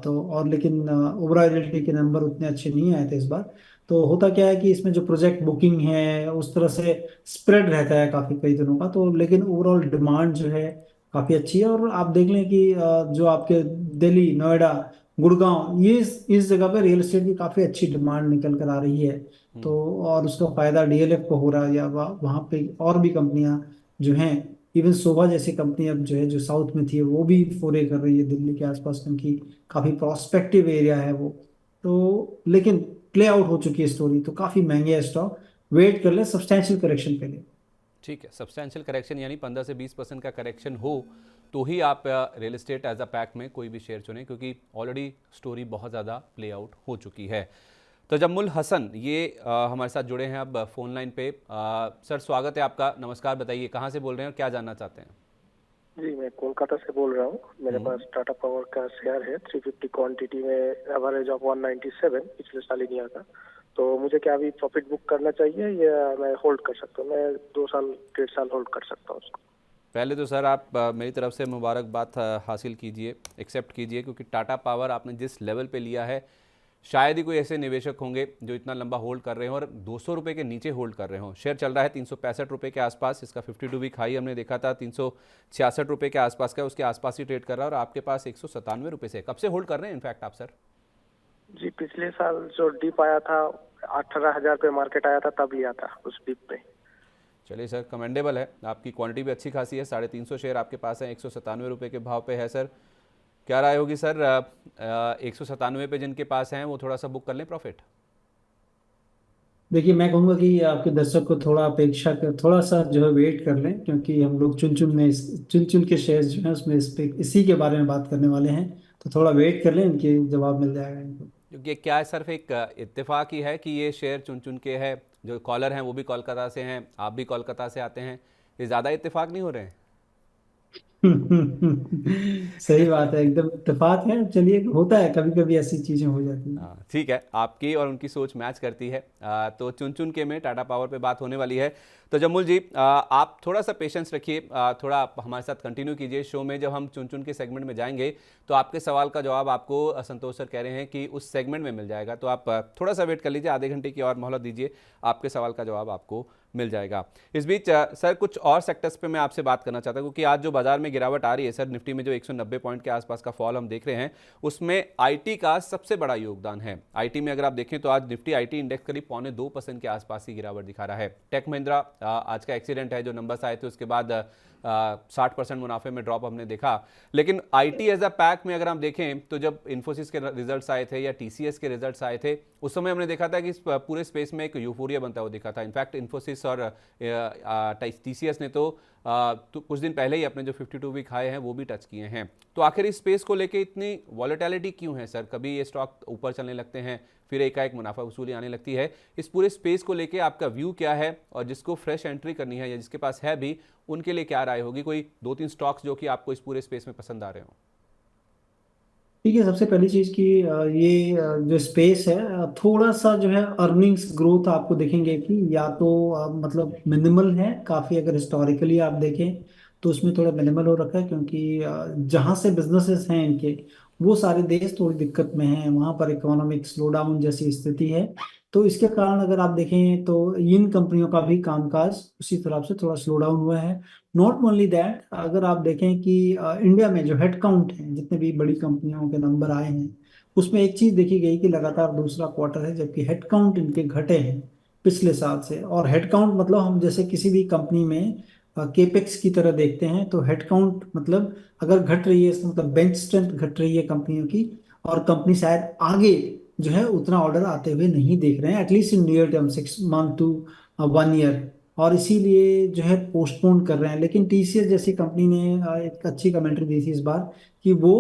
तो और लेकिन ओबरॉय रियलिटी के नंबर उतने अच्छे नहीं आए थे इस बार। तो होता क्या है कि इसमें जो प्रोजेक्ट बुकिंग है उस तरह से स्प्रेड रहता है काफ़ी कई दिनों का, तो लेकिन ओवरऑल डिमांड जो है काफ़ी अच्छी है। और आप देख लें कि जो आपके दिल्ली, नोएडा, गुड़गांव, ये इस जगह पे रियल एस्टेट की काफ़ी अच्छी डिमांड निकल कर आ रही है। तो और उसका फायदा डीएलएफ को हो रहा है, या वहाँ पे और भी कंपनियां जो हैं, इवन सोभा जैसी कंपनी अब जो है, जो साउथ में थी, वो भी फोरे कर रही है दिल्ली के आसपास, क्योंकि काफ़ी प्रोस्पेक्टिव एरिया है वो। तो लेकिन प्ले आउट हो चुकी है स्टोरी, तो काफ़ी महंगे है स्टॉक। वेट कर ले सब्सटैंशियल करेक्शन के लिए। ठीक है, सब्सटेंशियल करेक्शन यानी 15 से 20% का करेक्शन हो तो ही आप real estate as a pack में कोई भी शेयर चुनें, क्योंकि ऑलरेडी स्टोरी बहुत ज़्यादा प्ले आउट हो चुकी है। तजम्मुल हसन ये हमारे साथ जुड़े हैं अब फ़ोन लाइन पे। सर स्वागत है आपका, नमस्कार, बताइए कहाँ से बोल रहे हैं और क्या जानना चाहते हैं? जी, मैं कोलकाता से बोल रहा हूँ। मेरे पास टाटा पावर का शेयर है 350 क्वांटिटी में, एवरेज ऑफ 197 पिछले साल ही लिया था। तो मुझे क्या अभी प्रॉफिट बुक करना चाहिए या मैं होल्ड कर सकता हूँ? मैं 2 साल 1.5 साल होल्ड कर सकता हूँ उसको। पहले तो सर आप मेरी तरफ से मुबारकबाद हासिल कीजिए, एक्सेप्ट कीजिए, क्योंकि टाटा पावर आपने जिस लेवल पे लिया है, शायद ही कोई ऐसे निवेशक होंगे जो इतना लंबा होल्ड कर रहे हो और 200 रुपये के नीचे होल्ड कर रहे हो। शेयर चल रहा है 365 रुपये के आसपास, इसका 52 वीक हाई हमने देखा था 366 रुपये के आसपास का, उसके आसपास ही ट्रेड कर रहा है और आपके पास 197 रुपये से। कब से होल्ड कर रहे हैं इनफैक्ट आप सर? जी, पिछले साल जो डिप आया था, 18,000 पे मार्केट आया था, तब लिया था उस डिप पे। चलिए सर, कमेंडेबल है, आपकी क्वांटिटी भी अच्छी खासी है। 350 शेयर आपके पास है, 197 रुपये के भाव पे है सर। क्या राय होगी सर, 197 पे जिनके पास हैं वो थोड़ा सा बुक कर लें प्रॉफिट? देखिए मैं कहूँगा कि आपके दर्शक को थोड़ा अपेक्षा कर, थोड़ा सा जो है वेट कर लें, क्योंकि हम लोग चुन चुन के शेयर्स जो हैं उसमें इसी के बारे में बात करने वाले हैं। तो थोड़ा वेट कर लें, इनके जवाब मिल जाएगा इनको। क्योंकि क्या सिर्फ एक इत्तेफाक ही है कि ये शेयर चुन चुन के है, जो कॉलर हैं वो भी कोलकाता से हैं, आप भी कोलकाता से आते हैं, ये ज़्यादा इत्तेफाक नहीं हो रहे हैं? सही बात है, एकदम इत्तेफाक है। चलिए, होता है कभी कभी ऐसी चीजें हो जाती हैं। हाँ ठीक है, आपकी और उनकी सोच मैच करती है। तो चुन चुन के में टाटा पावर पे बात होने वाली है। तो जम्मुल जी, आप थोड़ा सा पेशेंस रखिए, थोड़ा आप हमारे साथ कंटिन्यू कीजिए शो में। जब हम चुन चुन के सेगमेंट में जाएंगे तो आपके सवाल का जवाब आपको संतोष सर कह रहे हैं कि उस सेगमेंट में मिल जाएगा। तो आप थोड़ा सा वेट कर लीजिए, आधे घंटे की और मोहलत दीजिए, आपके सवाल का जवाब आपको मिल जाएगा। इस बीच सर कुछ और सेक्टर्स पे मैं आपसे बात करना चाहता हूँ, क्योंकि आज जो बाजार में गिरावट आ रही है सर, निफ्टी में जो 190 पॉइंट के आसपास का फॉल हम देख रहे हैं, उसमें आईटी का सबसे बड़ा योगदान है। आईटी में अगर आप देखें तो आज निफ्टी आईटी इंडेक्स करीब 0.25% के आसपास की गिरावट दिखा रहा है। टेक महिंद्रा आज का एक्सीडेंट है, जो नंबर्स आए थे उसके बाद 60% मुनाफे में ड्रॉप हमने देखा। लेकिन आईटी एज अ पैक में अगर हम देखें तो जब इन्फोसिस के रिजल्ट्स आए थे या टीसीएस के रिजल्ट्स आए थे, उस समय हमने देखा था कि इस पूरे स्पेस में एक यूफोरिया बनता हुआ दिखा था। इनफैक्ट इन्फोसिस और टीसीएस ने तो कुछ दिन पहले ही अपने जो 52 वीक हाई हैं वो भी टच किए हैं। तो आखिर इस स्पेस को लेके इतनी वॉलेटिलिटी क्यों है सर? कभी ये स्टॉक ऊपर चलने लगते हैं, फिर एकाएक मुनाफा वसूली आने लगती है। इस पूरे स्पेस को लेके आपका व्यू क्या है, और जिसको फ्रेश एंट्री करनी है या जिसके पास है भी, उनके लिए क्या राय होगी? कोई 2-3 स्टॉक्स जो कि आपको इस पूरे स्पेस में पसंद आ रहे हो? ठीक है, सबसे पहली चीज कि ये जो स्पेस है, थोड़ा सा जो है अर्निंग्स ग्रोथ आपको देखेंगे कि या तो मतलब मिनिमल है काफी। अगर हिस्टोरिकली आप देखें तो उसमें थोड़ा मिनिमल हो रखा है, क्योंकि जहाँ से बिजनेसेस हैं इनके, वो सारे देश थोड़ी दिक्कत में हैं, वहाँ पर इकोनॉमिक स्लोडाउन जैसी स्थिति है। तो इसके कारण अगर आप देखें तो इन कंपनियों का भी कामकाज उसी तरह से थोड़ा स्लो डाउन हुआ है। नॉट ओनली दैट, अगर आप देखें कि इंडिया में जो हेड काउंट है, जितने भी बड़ी कंपनियों के नंबर आए हैं, उसमें एक चीज देखी गई कि लगातार दूसरा क्वार्टर है जबकि हेड काउंट इनके घटे हैं पिछले साल से। और हेड काउंट मतलब हम जैसे किसी भी कंपनी में केपेक्स की तरह देखते हैं, तो हेड काउंट मतलब अगर घट रही है इसका मतलब बेंच स्ट्रेंथ घट रही है कंपनियों की, और कंपनी शायद आगे जो है उतना ऑर्डर आते हुए नहीं देख रहे हैं, at least in near term 6 month to 1 year, और इसीलिए जो है पोस्टपोन कर रहे हैं। लेकिन टीसीएस जैसी कंपनी ने एक अच्छी कमेंट्री दी थी इस बार कि वो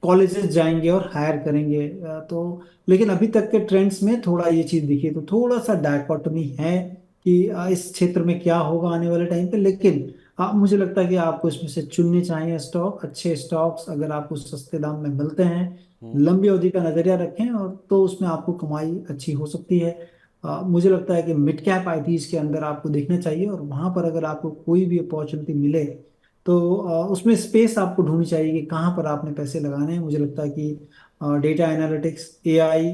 कॉलेजेस जाएंगे और हायर करेंगे। तो लेकिन अभी तक के ट्रेंड्स में थोड़ा ये चीज दिखी है, तो थोड़ा सा डायकोटमी है कि इस क्षेत्र में क्या होगा आने वाले टाइम पे। लेकिन मुझे लगता है कि आपको इसमें से चुनने चाहिए स्टॉक, अच्छे स्टॉक्स अगर आपको सस्ते दाम में मिलते हैं, लंबी अवधि का नजरिया रखें, और तो उसमें आपको कमाई अच्छी हो सकती है। मुझे लगता है कि मिड कैप आईटीज के अंदर आपको देखना चाहिए, और वहां पर अगर आपको कोई भी अपॉर्चुनिटी मिले तो उसमें स्पेस आपको ढूंढनी चाहिए कि कहाँ पर आपने पैसे लगाने हैं। मुझे लगता है कि डेटा एनालिटिक्स, एआई,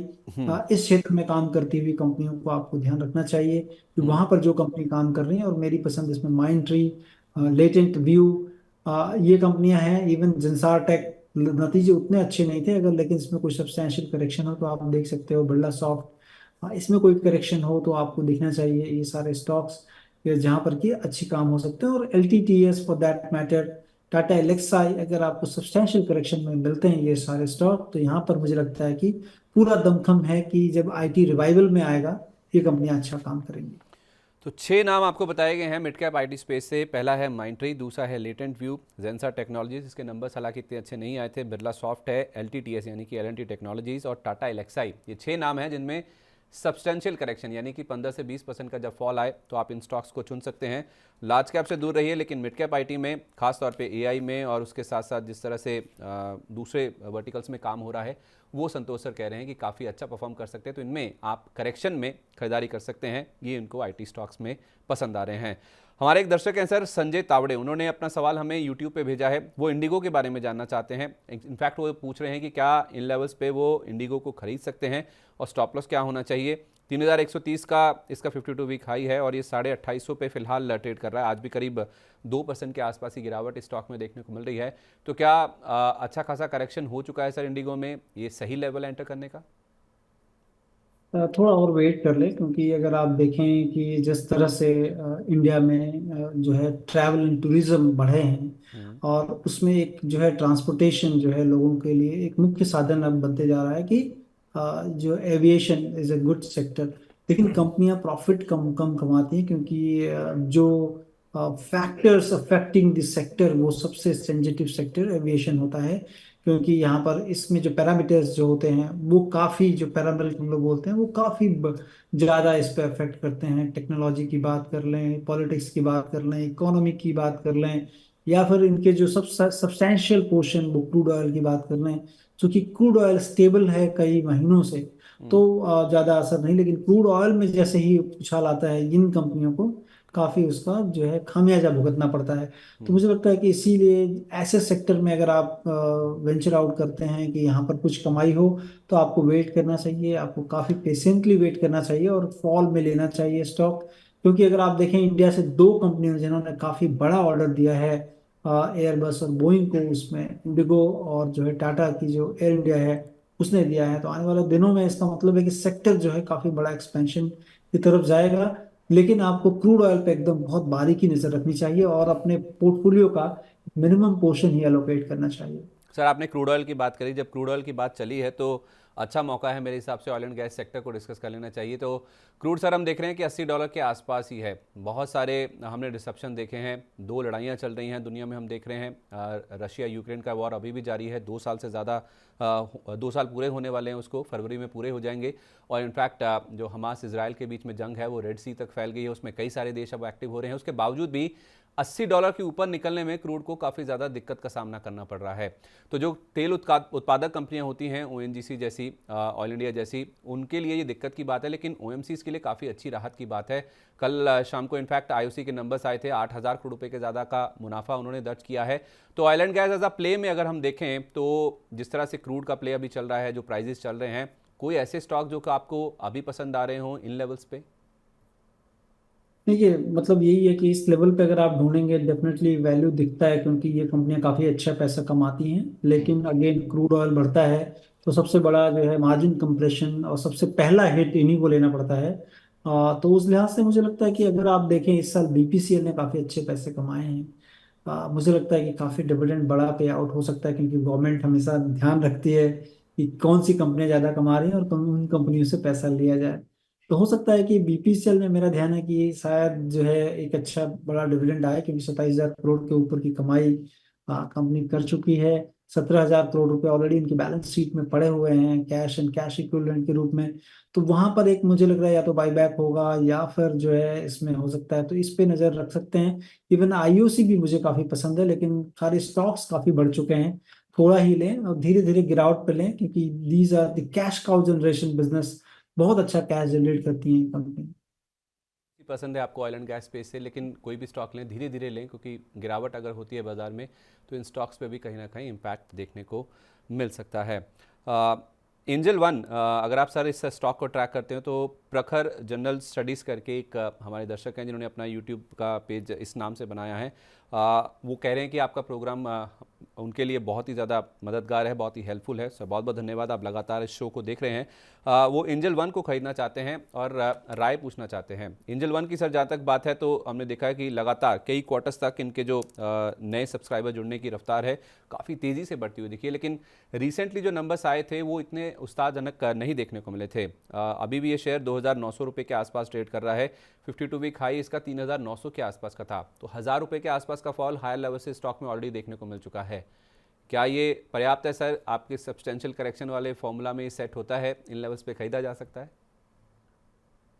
इस क्षेत्र में काम करती हुई कंपनियों को आपको ध्यान रखना चाहिए कि वहां पर जो कंपनी काम कर रही है। और मेरी पसंद इसमें माइंड ट्री, लेटेंट व्यू, ये कंपनियां हैं। इवन जिंसार टेक, नतीजे उतने अच्छे नहीं थे अगर, लेकिन इसमें कोई सब्सटैंशियल करेक्शन हो तो आप देख सकते हो। बिरला सॉफ्ट, इसमें कोई करेक्शन हो तो आपको देखना चाहिए। ये सारे स्टॉक्स जहां पर कि अच्छी काम हो सकते हैं। और LTTS for that matter, Tata Elxsi, अगर आपको सब्सटैंशियल करेक्शन में मिलते हैं ये सारे स्टॉक, तो यहाँ पर मुझे लगता है कि पूरा दमखम है कि जब IT रिवाइवल में आएगा ये कंपनियां अच्छा काम करेंगी। तो 6 नाम आपको बताए गए हैं मिड कैप आईटी स्पेस से। पहला है माइंट्री, दूसरा है लेटेंट व्यू, जेंसा टेक्नोलॉजीज, इसके नंबर्स हालांकि इतने अच्छे नहीं आए थे, बिरला सॉफ्ट है, LTTS यानी कि L&T टेक्नोलॉजीज, और टाटा एलेक्साई। ये 6 नाम हैं जिनमें सब्सटेंशियल करेक्शन यानी कि 15 से 20% का जब फॉल आए तो आप इन स्टॉक्स को चुन सकते हैं। लार्ज कैप से दूर रहिए, लेकिन मिड कैप आईटी में, खास तौर पे AI में, और उसके साथ साथ जिस तरह से दूसरे वर्टिकल्स में काम हो रहा है, वो संतोष सर कह रहे हैं कि काफ़ी अच्छा परफॉर्म कर सकते हैं। तो इनमें आप करेक्शन में खरीदारी कर सकते हैं, ये इनको IT स्टॉक्स में पसंद आ रहे हैं। हमारे एक दर्शक हैं सर, संजय तावड़े, उन्होंने अपना सवाल हमें यूट्यूब पे भेजा है। वो इंडिगो के बारे में जानना चाहते हैं। इनफैक्ट वो पूछ रहे हैं कि क्या इन लेवल्स पे वो इंडिगो को खरीद सकते हैं और स्टॉप लॉस क्या होना चाहिए। 3130 का इसका 52 वीक हाई है और ये 2850 पे फिलहाल ट्रेड कर रहा है। आज भी करीब 2% के आसपास की गिरावट स्टॉक में देखने को मिल रही है। तो क्या अच्छा खासा करेक्शन हो चुका है सर इंडिगो में, ये सही लेवल एंटर करने का? थोड़ा और वेट कर ले, क्योंकि अगर आप देखें कि जिस तरह से इंडिया में जो है ट्रैवल एंड टूरिज्म बढ़े हैं, और उसमें एक जो है ट्रांसपोर्टेशन जो है लोगों के लिए एक मुख्य साधन अब बनते जा रहा है कि जो aviation is a good sector. लेकिन कंपनियां प्रॉफिट कम कम कमाती हैं, क्योंकि जो फैक्टर्स अफेक्टिंग दिस सेक्टर, वो सबसे सेंसिटिव सेक्टर एविएशन होता है। क्योंकि यहाँ पर इसमें जो पैरामीटर्स जो होते हैं वो काफ़ी, जो पैरामीटर हम लोग बोलते हैं वो काफ़ी ज़्यादा इस पे अफेक्ट करते हैं। टेक्नोलॉजी की बात कर लें, पॉलिटिक्स की बात कर लें, इकोनॉमी की बात कर लें, या फिर इनके जो सब्सटैंशियल पोर्शन वो क्रूड ऑयल की बात कर लें। चूंकि क्रूड ऑयल स्टेबल है कई महीनों से, तो ज़्यादा असर नहीं। लेकिन क्रूड ऑयल में जैसे ही उछाल आता है, इन कंपनियों को काफी उसका जो है खामियाजा भुगतना पड़ता है। तो मुझे लगता है कि इसीलिए ऐसे सेक्टर में अगर आप वेंचर आउट करते हैं कि यहाँ पर कुछ कमाई हो, तो आपको वेट करना चाहिए, आपको काफी पेशेंटली वेट करना चाहिए और फॉल में लेना चाहिए स्टॉक। क्योंकि अगर आप देखें, इंडिया से दो कंपनियों जिन्होंने काफी बड़ा ऑर्डर दिया है एयरबस और बोइंग को, उसमें इंडिगो और जो है टाटा की जो एयर इंडिया है उसने दिया है। तो आने वाले दिनों में इसका मतलब है कि सेक्टर जो है काफी बड़ा एक्सपेंशन की तरफ जाएगा। लेकिन आपको क्रूड ऑयल पे एकदम बहुत बारीकी नजर रखनी चाहिए और अपने पोर्टफोलियो का मिनिमम पोर्शन ही एलोकेट करना चाहिए। सर आपने क्रूड ऑयल की बात करी, जब क्रूड ऑयल की बात चली है तो अच्छा मौका है मेरे हिसाब से ऑयल एंड गैस सेक्टर को डिस्कस कर लेना चाहिए। तो क्रूड सर हम देख रहे हैं कि $80 के आसपास ही है। बहुत सारे हमने डिसरप्शन देखे हैं, 2 लड़ाइयाँ चल रही हैं दुनिया में, हम देख रहे हैं रशिया यूक्रेन का वॉर अभी भी जारी है, 2 साल से ज़्यादा, 2 साल पूरे होने वाले हैं उसको, फरवरी में पूरे हो जाएंगे। और इनफैक्ट जो हमास इजराइल के बीच में जंग है वो रेड सी तक फैल गई है, उसमें कई सारे देश अब एक्टिव हो रहे हैं। उसके बावजूद भी $80 के ऊपर निकलने में क्रूड को काफ़ी ज़्यादा दिक्कत का सामना करना पड़ रहा है। तो जो तेल उत्पादक कंपनियां होती हैं, ONGC जैसी, ऑयल इंडिया जैसी, उनके लिए ये दिक्कत की बात है, लेकिन OMCs के लिए काफ़ी अच्छी राहत की बात है। कल शाम को इनफैक्ट IOC के नंबर्स आए थे, 8,000 करोड़ रुपए के ज़्यादा का मुनाफा उन्होंने दर्ज किया है। तो oil and gas as a play में अगर हम देखें तो जिस तरह से क्रूड का प्ले अभी चल रहा है, जो प्राइजेस चल रहे हैं, कोई ऐसे स्टॉक जो आपको अभी पसंद आ रहे हों इन लेवल्स पे? देखिए, मतलब यही है कि इस लेवल पे अगर आप ढूंढेंगे डेफिनेटली वैल्यू दिखता है, क्योंकि ये कंपनियां काफ़ी अच्छा पैसा कमाती हैं। लेकिन अगेन क्रूड ऑयल बढ़ता है तो सबसे बड़ा जो है मार्जिन कंप्रेशन, और सबसे पहला हिट इन्हीं को लेना पड़ता है। तो उस लिहाज से मुझे लगता है कि अगर आप देखें, इस साल BPCL ने काफ़ी अच्छे पैसे कमाए हैं। मुझे लगता है कि काफ़ी डिविडेंड बड़ा पे आउट हो सकता है, क्योंकि गवर्नमेंट हमेशा ध्यान रखती है कि कौन सी कंपनियां ज़्यादा कमा रही हैं और उन कंपनियों से पैसा लिया जाए। तो हो सकता है कि BPCL में, मेरा ध्यान है कि शायद जो है एक अच्छा बड़ा डिविडेंड आए, क्योंकि 27,000 करोड़ के ऊपर की कमाई कंपनी कर चुकी है। 17,000 करोड़ रुपए ऑलरेडी इनकी बैलेंस शीट में पड़े हुए हैं कैश एंड कैश इक्विवेलेंट के रूप में। तो वहां पर एक मुझे लग रहा है या तो बाईबैक होगा या फिर जो है इसमें हो सकता है, तो इस पे नजर रख सकते हैं। इवन आईओसी भी मुझे काफी पसंद है, लेकिन सारे स्टॉक्स काफी बढ़ चुके हैं। थोड़ा ही लें और धीरे धीरे गिरावट पे लें, क्योंकि these are the cash cow generation business, बहुत अच्छा कैश जनरेट करती है कंपनी। पसंद है आपको ऑयल एंड गैस स्पेस से, लेकिन कोई भी स्टॉक लें धीरे धीरे लें, क्योंकि गिरावट अगर होती है बाजार में तो इन स्टॉक्स पे भी कहीं ना कहीं इम्पैक्ट देखने को मिल सकता है। एंजल वन, अगर आप सर इस स्टॉक को ट्रैक करते हो तो प्रखर जनरल स्टडीज़ करके एक हमारे दर्शक हैं जिन्होंने अपना यूट्यूब का पेज इस नाम से बनाया है, वो कह रहे हैं कि आपका प्रोग्राम उनके लिए बहुत ही ज़्यादा मददगार है, बहुत ही हेल्पफुल है। सर बहुत बहुत धन्यवाद, आप लगातार इस शो को देख रहे हैं। वो एंजल वन को खरीदना चाहते हैं और राय पूछना चाहते हैं। एंजल वन की सर जहाँ तक बात है तो हमने देखा है कि लगातार कई क्वार्टर्स तक इनके जो नए सब्सक्राइबर जुड़ने की रफ्तार है काफ़ी तेज़ी से बढ़ती हुई दिखी है, लेकिन रिसेंटली जो नंबर्स आए थे वो इतने उत्साहजनक नहीं देखने को मिले थे। अभी भी ये शेयर 2,900 रुपये के आसपास ट्रेड कर रहा है। 52 वीक हाई इसका 3,900 के आसपास का था, तो 1,000 रुपये के आसपास का फॉल हायर लेवल से स्टॉक में ऑलरेडी देखने को मिल चुका है। क्या ये पर्याप्त है सर? आपके सब्सटेंशियल करेक्शन वाले फॉर्मूला में ये सेट होता है, इन लेवल्स पे खरीदा जा सकता है?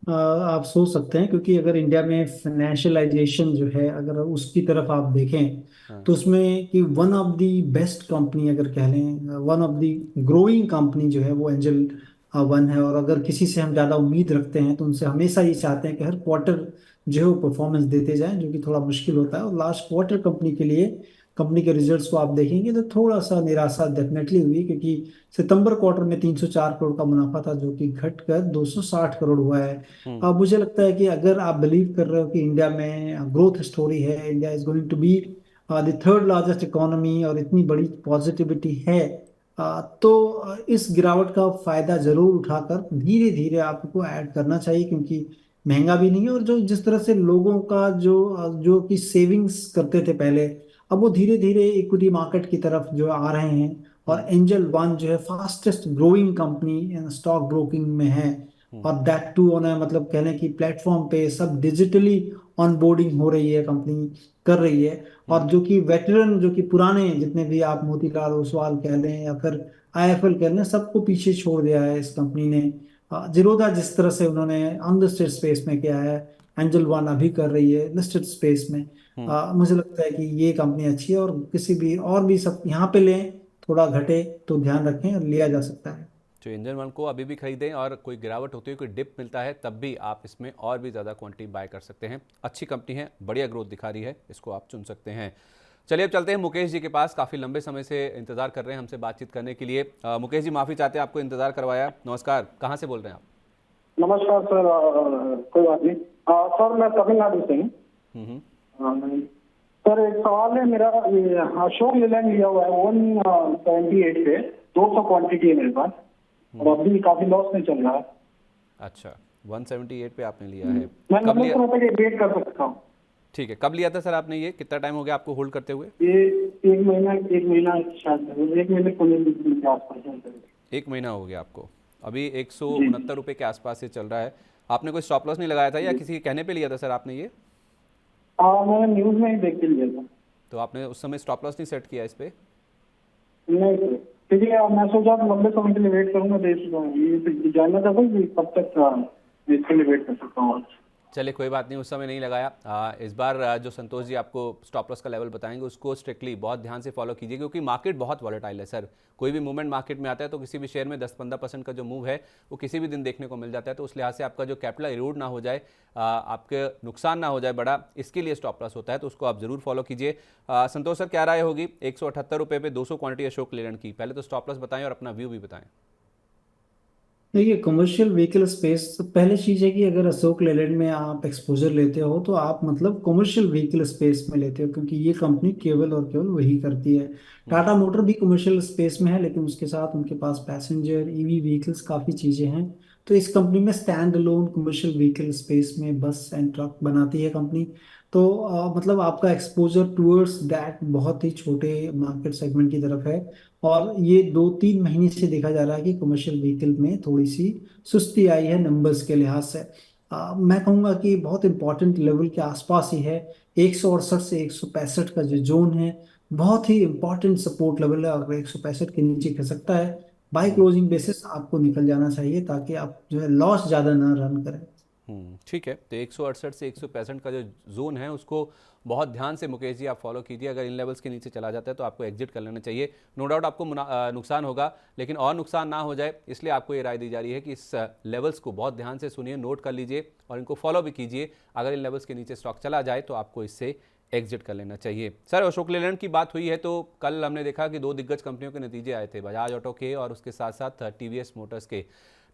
आप सोच सकते हैं, क्योंकि अगर इंडिया में फाइनेंशियलाइजेशन जो है अगर उसकी तरफ आप देखें हाँ। तो उसमें कि one of the best company अगर कह लें, one of the growing company जो है वो एंजल वन है। और अगर किसी से हम ज़्यादा उम्मीद रखते हैं तो उनसे हमेशा ये चाहते हैं कि हर क्वार्टर जो है वो परफॉर्मेंस देते जाएं, जो कि थोड़ा मुश्किल होता है। और लास्ट क्वार्टर कंपनी के लिए, कंपनी के रिजल्ट्स को आप देखेंगे तो थोड़ा सा निराशा डेफिनेटली हुई, क्योंकि सितंबर क्वार्टर में 304 करोड़ का मुनाफा था, जो कि घटकर 260 करोड़ हुआ है। अब मुझे लगता है कि अगर आप बिलीव कर रहे हो कि इंडिया में ग्रोथ स्टोरी है, India is going to be the third largest economy और इतनी बड़ी पॉजिटिविटी है, तो इस गिरावट का फायदा जरूर उठाकर धीरे धीरे आपको ऐड करना चाहिए, क्योंकि महंगा भी नहीं है। और जो जिस तरह से लोगों का जो कि सेविंग्स करते थे पहले, अब वो धीरे धीरे इक्विटी मार्केट की तरफ जो आ रहे हैं। और एंजल वन जो है fastest growing company stock broking में है, और दैट टू ऑन मतलब कह लें कि प्लेटफॉर्म पे सब डिजिटली ऑनबोर्डिंग हो रही है, कंपनी कर रही है। और जो कि वेटरन, जो कि पुराने जितने भी आप मोतीलाल ओसवाल कह लें या फिर आईएफएल कह लें, सबको पीछे छोड़ दिया है इस कंपनी ने। जिरोधा जिस तरह से उन्होंने अनलिस्टेड स्पेस में किया है, एंजल वन अभी कर रही है लिस्टेड स्पेस में। मुझे लगता है कि ये कंपनी अच्छी है, और किसी भी और भी सब यहाँ पे लें, थोड़ा घटे तो ध्यान रखें, और लिया जा सकता है। तो एंजल वन को अभी भी खरीदें, और कोई गिरावट होती है, कोई डिप मिलता है, तब भी आप इसमें और भी ज़्यादा क्वांटिटी बाय कर सकते हैं। अच्छी कंपनी है, बढ़िया ग्रोथ दिखा रही है, इसको आप चुन सकते हैं। चलिए अब चलते हैं मुकेश जी के पास, काफ़ी लंबे समय से इंतजार कर रहे हैं हमसे बातचीत करने के लिए। मुकेश जी माफ़ी चाहते हैं, आपको इंतजार करवाया। नमस्कार, कहाँ से बोल रहे हैं आप? नमस्कार सर, कोई बात नहीं। सर मैं तमिलनाडु से हूँ। सर एक सवाल है मेरा, ये अशोक लेलैंड लिया हुआ है 178 पे, 200 क्वांटिटी है मेरे पास, और अभी काफी लॉस में चल रहा है। अच्छा, 178 पे आपने लिया है। मैं कब लिया? वेट कर सकता हूँ। ठीक है, कब लिया था सर आपने ये? कितना टाइम हो गया आपको होल्ड करते हुए? ये एक महीना शायद, 1 महीने 15 दिन के आसपास। 1 महीना हो गया आपको। अभी 169 रुपये के आसपास से चल रहा है। आपने कोई स्टॉप लॉस नहीं लगाया था या किसी के कहने पे लिया था सर आपने ये? मैंने न्यूज में ही देख के लिया था। तो आपने उस समय स्टॉप लॉस नहीं सेट किया इस पे? नहीं सर, ठीक है, मैं सोचा लंबे समय के लिए वेट करूंगा, तो ये जानना चाहता हूँ कि कब तक इसके लिए वेट कर सकता हूँ। चलिए कोई बात नहीं, उस समय नहीं लगाया। इस बार जो संतोष जी आपको स्टॉप लॉस का लेवल बताएंगे उसको स्ट्रिक्टली बहुत ध्यान से फॉलो कीजिए, क्योंकि मार्केट बहुत वॉलेटाइल है सर। कोई भी मूवमेंट मार्केट में आता है तो किसी भी शेयर में 10-15% का जो मूव है वो किसी भी दिन देखने को मिल जाता है। तो उस लिहाज से आपका जो कैपिटल इरोड ना हो जाए, आपके नुकसान ना हो जाए बड़ा, इसके लिए स्टॉप लॉस होता है, तो उसको आप जरूर फॉलो कीजिए। संतोष सर क्या राय होगी 178 रुपये पे 200 क्वांटिटी अशोक लेलैंड की? पहले तो स्टॉप लॉस बताएं और अपना व्यू भी बताएं। देखिए, कमर्शियल व्हीकल स्पेस, पहले चीज है कि अगर अशोक लेलैंड में आप एक्सपोजर लेते हो तो आप मतलब कमर्शियल व्हीकल स्पेस में लेते हो, क्योंकि ये कंपनी केवल और केवल वही करती है। टाटा मोटर भी कमर्शियल स्पेस में है, लेकिन उसके साथ उनके पास पैसेंजर ईवी व्हीकल्स काफ़ी चीज़ें हैं। तो इस कंपनी में stand alone commercial vehicle space में बस एंड ट्रक बनाती है कंपनी। तो मतलब आपका एक्सपोजर टूवर्ड्स दैट बहुत ही छोटे मार्केट सेगमेंट की तरफ है। और ये 2-3 महीने से देखा जा रहा है कि कमर्शियल व्हीकल में थोड़ी सी सुस्ती आई है नंबर्स के लिहाज से। मैं कहूँगा कि बहुत इंपॉर्टेंट लेवल के आसपास ही है। 168 से 165 का जो जोन है बहुत ही इंपॉर्टेंट सपोर्ट लेवल है। अगर 165 के नीचे खसकता है, बाय हम्म क्लोजिंग बेसिस आपको निकल जाना चाहिए, ताकि आप जो है लॉस ज़्यादा ना रन करें। ठीक है। तो 168 से 165 का जो जोन है उसको बहुत ध्यान से मुकेश जी आप फॉलो कीजिए। अगर इन लेवल्स के नीचे चला जाता है तो आपको एग्जिट कर लेना चाहिए। नो डाउट आपको नुकसान होगा, लेकिन और नुकसान ना हो जाए इसलिए आपको ये राय दी जा रही है कि इस लेवल्स को बहुत ध्यान से सुनिए, नोट कर लीजिए और इनको फॉलो भी कीजिए। अगर इन लेवल्स के नीचे स्टॉक चला जाए तो आपको इससे एग्जिट कर लेना चाहिए। सर, अशोक लेलैंड की बात हुई है तो कल हमने देखा कि 2 दिग्गज कंपनियों के नतीजे आए थे, बजाज ऑटो के और उसके साथ साथ टीवीएस मोटर्स के।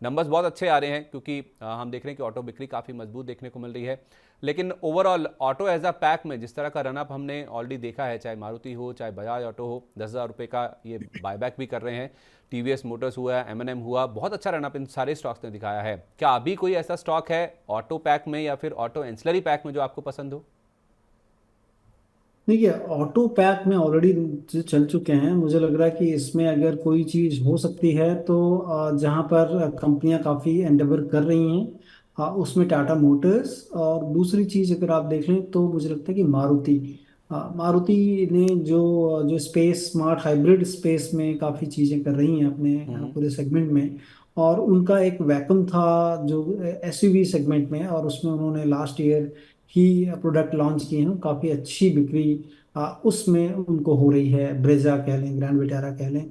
नंबर्स बहुत अच्छे आ रहे हैं क्योंकि हम देख रहे हैं कि ऑटो बिक्री काफ़ी मजबूत देखने को मिल रही है। लेकिन overall auto as a pack में जिस तरह का रनअप हमने ऑलरेडी देखा है, चाहे मारुति हो चाहे बजाज ऑटो हो, 10,000 रुपये का ये बायबैक भी कर रहे हैं। टीवीएस मोटर्स हुआ, एमएनएम हुआ, बहुत अच्छा रनअप इन सारे स्टॉक्स ने दिखाया है। क्या अभी कोई ऐसा स्टॉक है ऑटो पैक में या फिर ऑटो एंसिलरी पैक में जो आपको पसंद हो? देखिए, ऑटो पैक में ऑलरेडी चल चुके हैं। मुझे लग रहा है कि इसमें अगर कोई चीज़ हो सकती है तो जहां पर कंपनियां काफ़ी एंडेवर कर रही हैं, उसमें टाटा मोटर्स, और दूसरी चीज़ अगर आप देख लें तो मुझे लगता है कि मारुति। मारुति ने जो जो स्पेस, स्मार्ट हाइब्रिड स्पेस में काफ़ी चीज़ें कर रही हैं अपने पूरे सेगमेंट में। और उनका एक वैक्यूम था जो एसयूवी सेगमेंट में, और उसमें उन्होंने लास्ट ईयर ही प्रोडक्ट लॉन्च किए हैं। काफ़ी अच्छी बिक्री उसमें उनको हो रही है। ब्रेजा कह लें, ग्रैंड विटारा कह लें,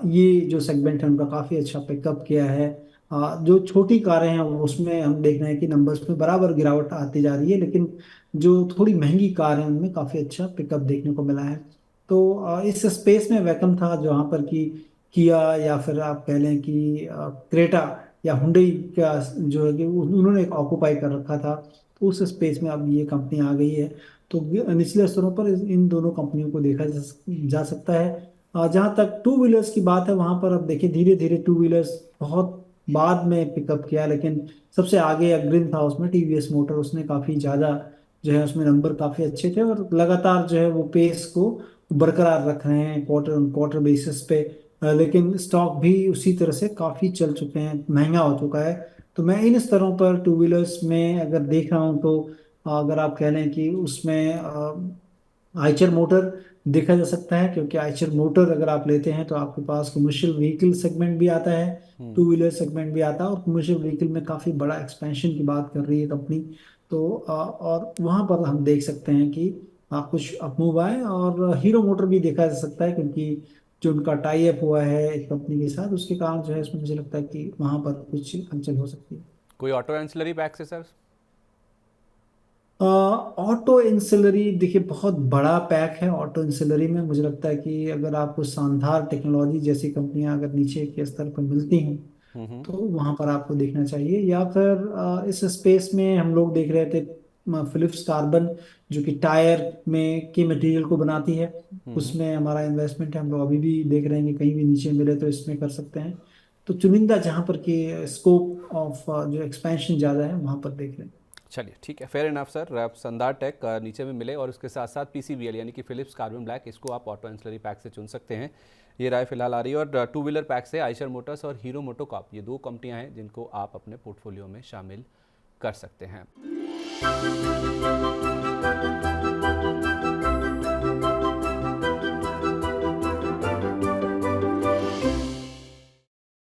ये जो सेगमेंट है उनका काफ़ी अच्छा पिकअप किया है। जो छोटी कारें हैं उसमें हम देख रहे हैं कि नंबर्स में बराबर गिरावट आती जा रही है, लेकिन जो थोड़ी महंगी कार है उनमें काफ़ी अच्छा पिकअप देखने को मिला है। तो इस स्पेस में वैकम था जहाँ पर कि किया, या फिर आप कह लें कि क्रेटा या हुंडई का जो है कि उन्होंने एक ऑक्यूपाई कर रखा था। तो उस स्पेस में अब ये कंपनी आ गई है। तो निचले स्तरों पर इन दोनों कंपनियों को देखा जा सकता है। जहाँ तक टू व्हीलर्स की बात है, वहां पर अब देखिए धीरे धीरे टू व्हीलर्स बहुत बाद में पिकअप किया, लेकिन सबसे आगे अग्रिम था उसमें टीवीएस मोटर। उसने काफी ज्यादा जो है, उसमें नंबर काफी अच्छे थे, और लगातार जो है वो पेस को बरकरार रख रहे हैं क्वार्टर क्वार्टर बेसिस पे। लेकिन स्टॉक भी उसी तरह से काफी चल चुके हैं, महंगा हो चुका है। तो मैं इन स्तरों पर टू व्हीलर्स में अगर देख रहा हूँ तो अगर आप कह लें कि उसमें आइचर मोटर देखा जा सकता है, क्योंकि आइचर मोटर अगर आप लेते हैं तो आपके पास कमर्शियल व्हीकल सेगमेंट भी आता है, टू व्हीलर सेगमेंट भी आता है, और कमर्शियल व्हीकल में काफ़ी बड़ा एक्सपेंशन की बात कर रही है कंपनी। तो और वहाँ पर हम देख सकते हैं कि कुछ अपमूव आए, और हीरो मोटर भी देखा जा सकता है, क्योंकि जो उनका टाई अप हुआ है एक कंपनी के साथ, उसके कारण जो है इसमें मुझे लगता है कि वहाँ पर कुछ हलचल हो सकती है। कोई ऑटो एंसिलरी पैक से सर? ऑटो इंसिलरी देखिए बहुत बड़ा पैक है। ऑटो इंसिलरी में मुझे लगता है कि अगर आपको शानदार टेक्नोलॉजी जैसी कंपनियां अगर नीचे के स्तर पर मिलती हैं हम्म तो वहां पर आपको देखना चाहिए। या फिर इस स्पेस में हम लोग देख रहे थे फिलिप्स कार्बन, जो कि टायर में के मटेरियल को बनाती है, उसमें हमारा इन्वेस्टमेंट है। हम लोग अभी भी देख रहे हैं कि कहीं भी नीचे मिले तो इसमें कर सकते हैं। तो चुनिंदा जहां पर कि स्कोप ऑफ जो एक्सपेंशन ज़्यादा है वहां पर देख रहे हैं। चलिए ठीक है, फेयर इनफ सर। आप संदार टेक नीचे में मिले और उसके साथ साथ पीसीबीएल यानी कि फिलिप्स कार्बन ब्लैक, इसको आप ऑटो एंसिलरी पैक से चुन सकते हैं। ये राय फिलहाल आ रही है। और टू व्हीलर पैक से आइशर मोटर्स और हीरो मोटोकॉर्प, ये 2 कंपनियां हैं जिनको आप अपने पोर्टफोलियो में शामिल कर सकते हैं।